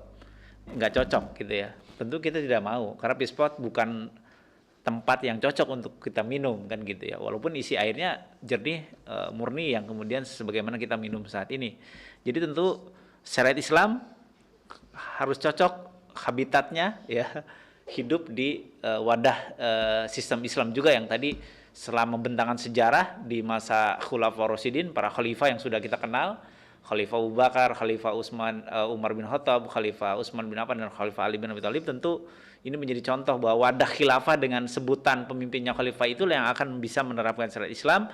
nggak cocok gitu ya. Tentu kita tidak mau, karena pispot bukan tempat yang cocok untuk kita minum kan gitu ya, walaupun isi airnya jernih murni yang kemudian sebagaimana kita minum saat ini. Jadi tentu syariat Islam harus cocok habitatnya ya, hidup di wadah sistem Islam juga yang tadi selama bentangan sejarah di masa Khulafaur Rasyidin, para khalifah yang sudah kita kenal, Khalifah Abu Bakar, Khalifah Umar bin Khattab, Khalifah Utsman bin Affan, dan Khalifah Ali bin Abi Thalib, tentu ini menjadi contoh bahwa wadah khilafah dengan sebutan pemimpinnya khalifah itulah yang akan bisa menerapkan syariat Islam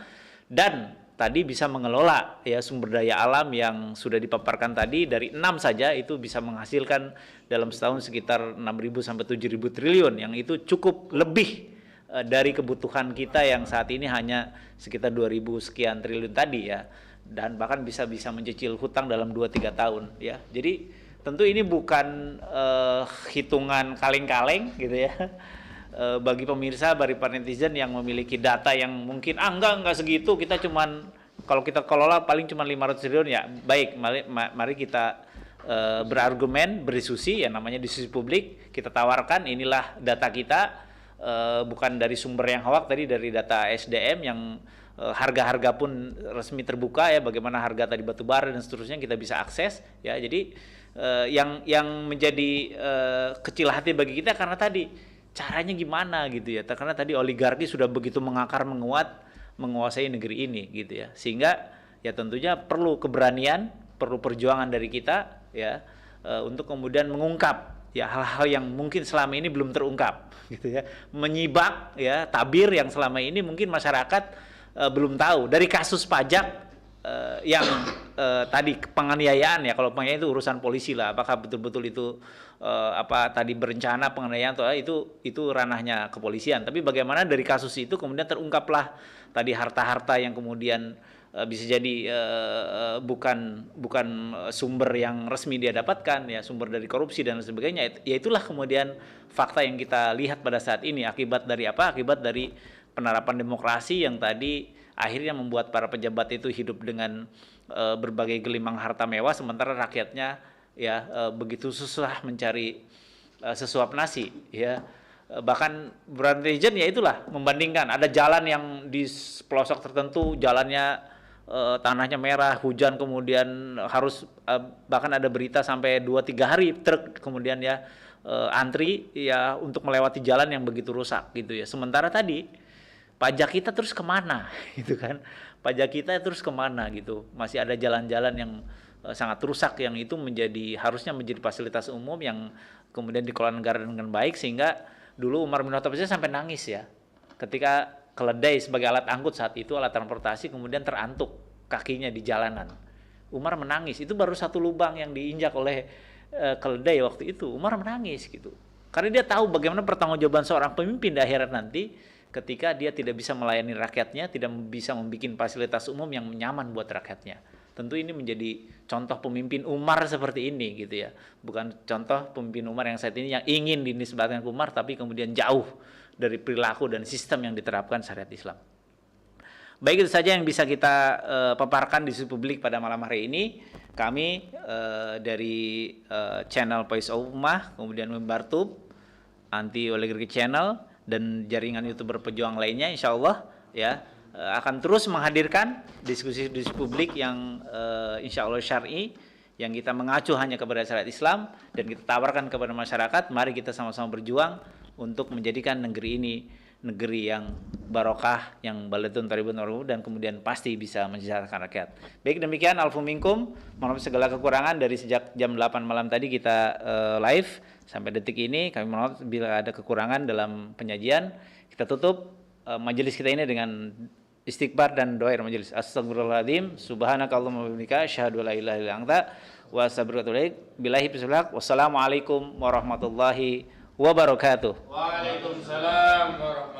dan tadi bisa mengelola ya sumber daya alam yang sudah dipaparkan tadi. Dari 6 saja itu bisa menghasilkan dalam setahun sekitar 6.000 sampai 7.000 triliun, yang itu cukup lebih dari kebutuhan kita yang saat ini hanya sekitar 2.000 sekian triliun tadi ya, dan bahkan bisa mencicil hutang dalam 2-3 tahun ya. Jadi tentu ini bukan hitungan kaleng-kaleng gitu ya. Bagi pemirsa, bagi para netizen yang memiliki data yang mungkin enggak segitu, kita cuman kalau kita kelola paling cuma 500 triliun ya. Baik, mari kita berargumen, berdiskusi ya, namanya diskusi publik, kita tawarkan inilah data kita, bukan dari sumber yang hoak tadi, dari data SDM yang harga-harga pun resmi terbuka ya, bagaimana harga tadi batu bara dan seterusnya kita bisa akses ya. Jadi yang menjadi kecil hati bagi kita karena tadi caranya gimana gitu ya, karena tadi oligarki sudah begitu mengakar, menguasai negeri ini gitu ya, sehingga ya tentunya perlu keberanian, perlu perjuangan dari kita ya, untuk kemudian mengungkap ya hal-hal yang mungkin selama ini belum terungkap gitu ya, menyibak ya tabir yang selama ini mungkin masyarakat belum tahu. Dari kasus pajak yang tadi penganiayaan ya, kalau penganiayaan itu urusan polisi lah, apakah betul-betul itu tadi berencana penganiayaan atau itu ranahnya kepolisian. Tapi bagaimana dari kasus itu kemudian terungkaplah tadi harta-harta yang kemudian bisa jadi bukan sumber yang resmi dia dapatkan ya, sumber dari korupsi dan sebagainya. Ya itulah kemudian fakta yang kita lihat pada saat ini, akibat dari apa? Akibat dari penerapan demokrasi yang tadi akhirnya membuat para pejabat itu hidup dengan berbagai gelimang harta mewah, sementara rakyatnya ya begitu susah mencari sesuap nasi ya. Bahkan beberapa netizen ya itulah membandingkan, ada jalan yang di pelosok tertentu jalannya tanahnya merah, hujan, kemudian harus bahkan ada berita sampai 2-3 hari truk kemudian ya antri ya untuk melewati jalan yang begitu rusak gitu ya. Sementara tadi pajak kita terus kemana gitu kan, pajak kita terus kemana gitu, masih ada jalan-jalan yang sangat rusak yang itu harusnya menjadi fasilitas umum yang kemudian dikelola negara dengan baik. Sehingga dulu Umar bin Khattab saja sampai nangis ya ketika keledai sebagai alat angkut saat itu, alat transportasi, kemudian terantuk kakinya di jalanan Umar menangis. Itu baru satu lubang yang diinjak oleh keledai waktu itu. Umar menangis gitu. Karena dia tahu bagaimana pertanggungjawaban seorang pemimpin di akhirat nanti ketika dia tidak bisa melayani rakyatnya, tidak bisa membuat fasilitas umum yang nyaman buat rakyatnya. Tentu ini menjadi contoh pemimpin Umar seperti ini gitu ya. Bukan contoh pemimpin Umar yang saat ini yang ingin dinisbatkan ke Umar tapi kemudian jauh dari perilaku dan sistem yang diterapkan syariat Islam. Baik, itu saja yang bisa kita paparkan di publik pada malam hari ini. Kami dari channel Voice of Ummah, kemudian Membartub, Anti Oligarki Channel, dan jaringan YouTuber pejuang lainnya, insya Allah ya akan terus menghadirkan diskusi-diskusi publik yang insya Allah syar'i, yang kita mengacu hanya kepada syariat Islam dan kita tawarkan kepada masyarakat. Mari kita sama-sama berjuang untuk menjadikan negeri ini negeri yang barokah, yang baladun tharibun dan kemudian pasti bisa mensejahterakan rakyat. Baik, demikian alfu minkum, mohon maaf segala kekurangan dari sejak jam 8 malam tadi kita live sampai detik ini. Kami mohon maaf bila ada kekurangan dalam penyajian. Kita tutup majelis kita ini dengan istighfar dan doa majelis. Astagfirullahaladzim, subhanakallahumma wa bihamdika, asyhadu an la ilaha illa anta wa astaghfiruka wa atubu ilaik. Billahi taufiq. Wassalamualaikum warahmatullahi wabarakatuh. Waalaikumsalam warahmatullahi wabarakatuh.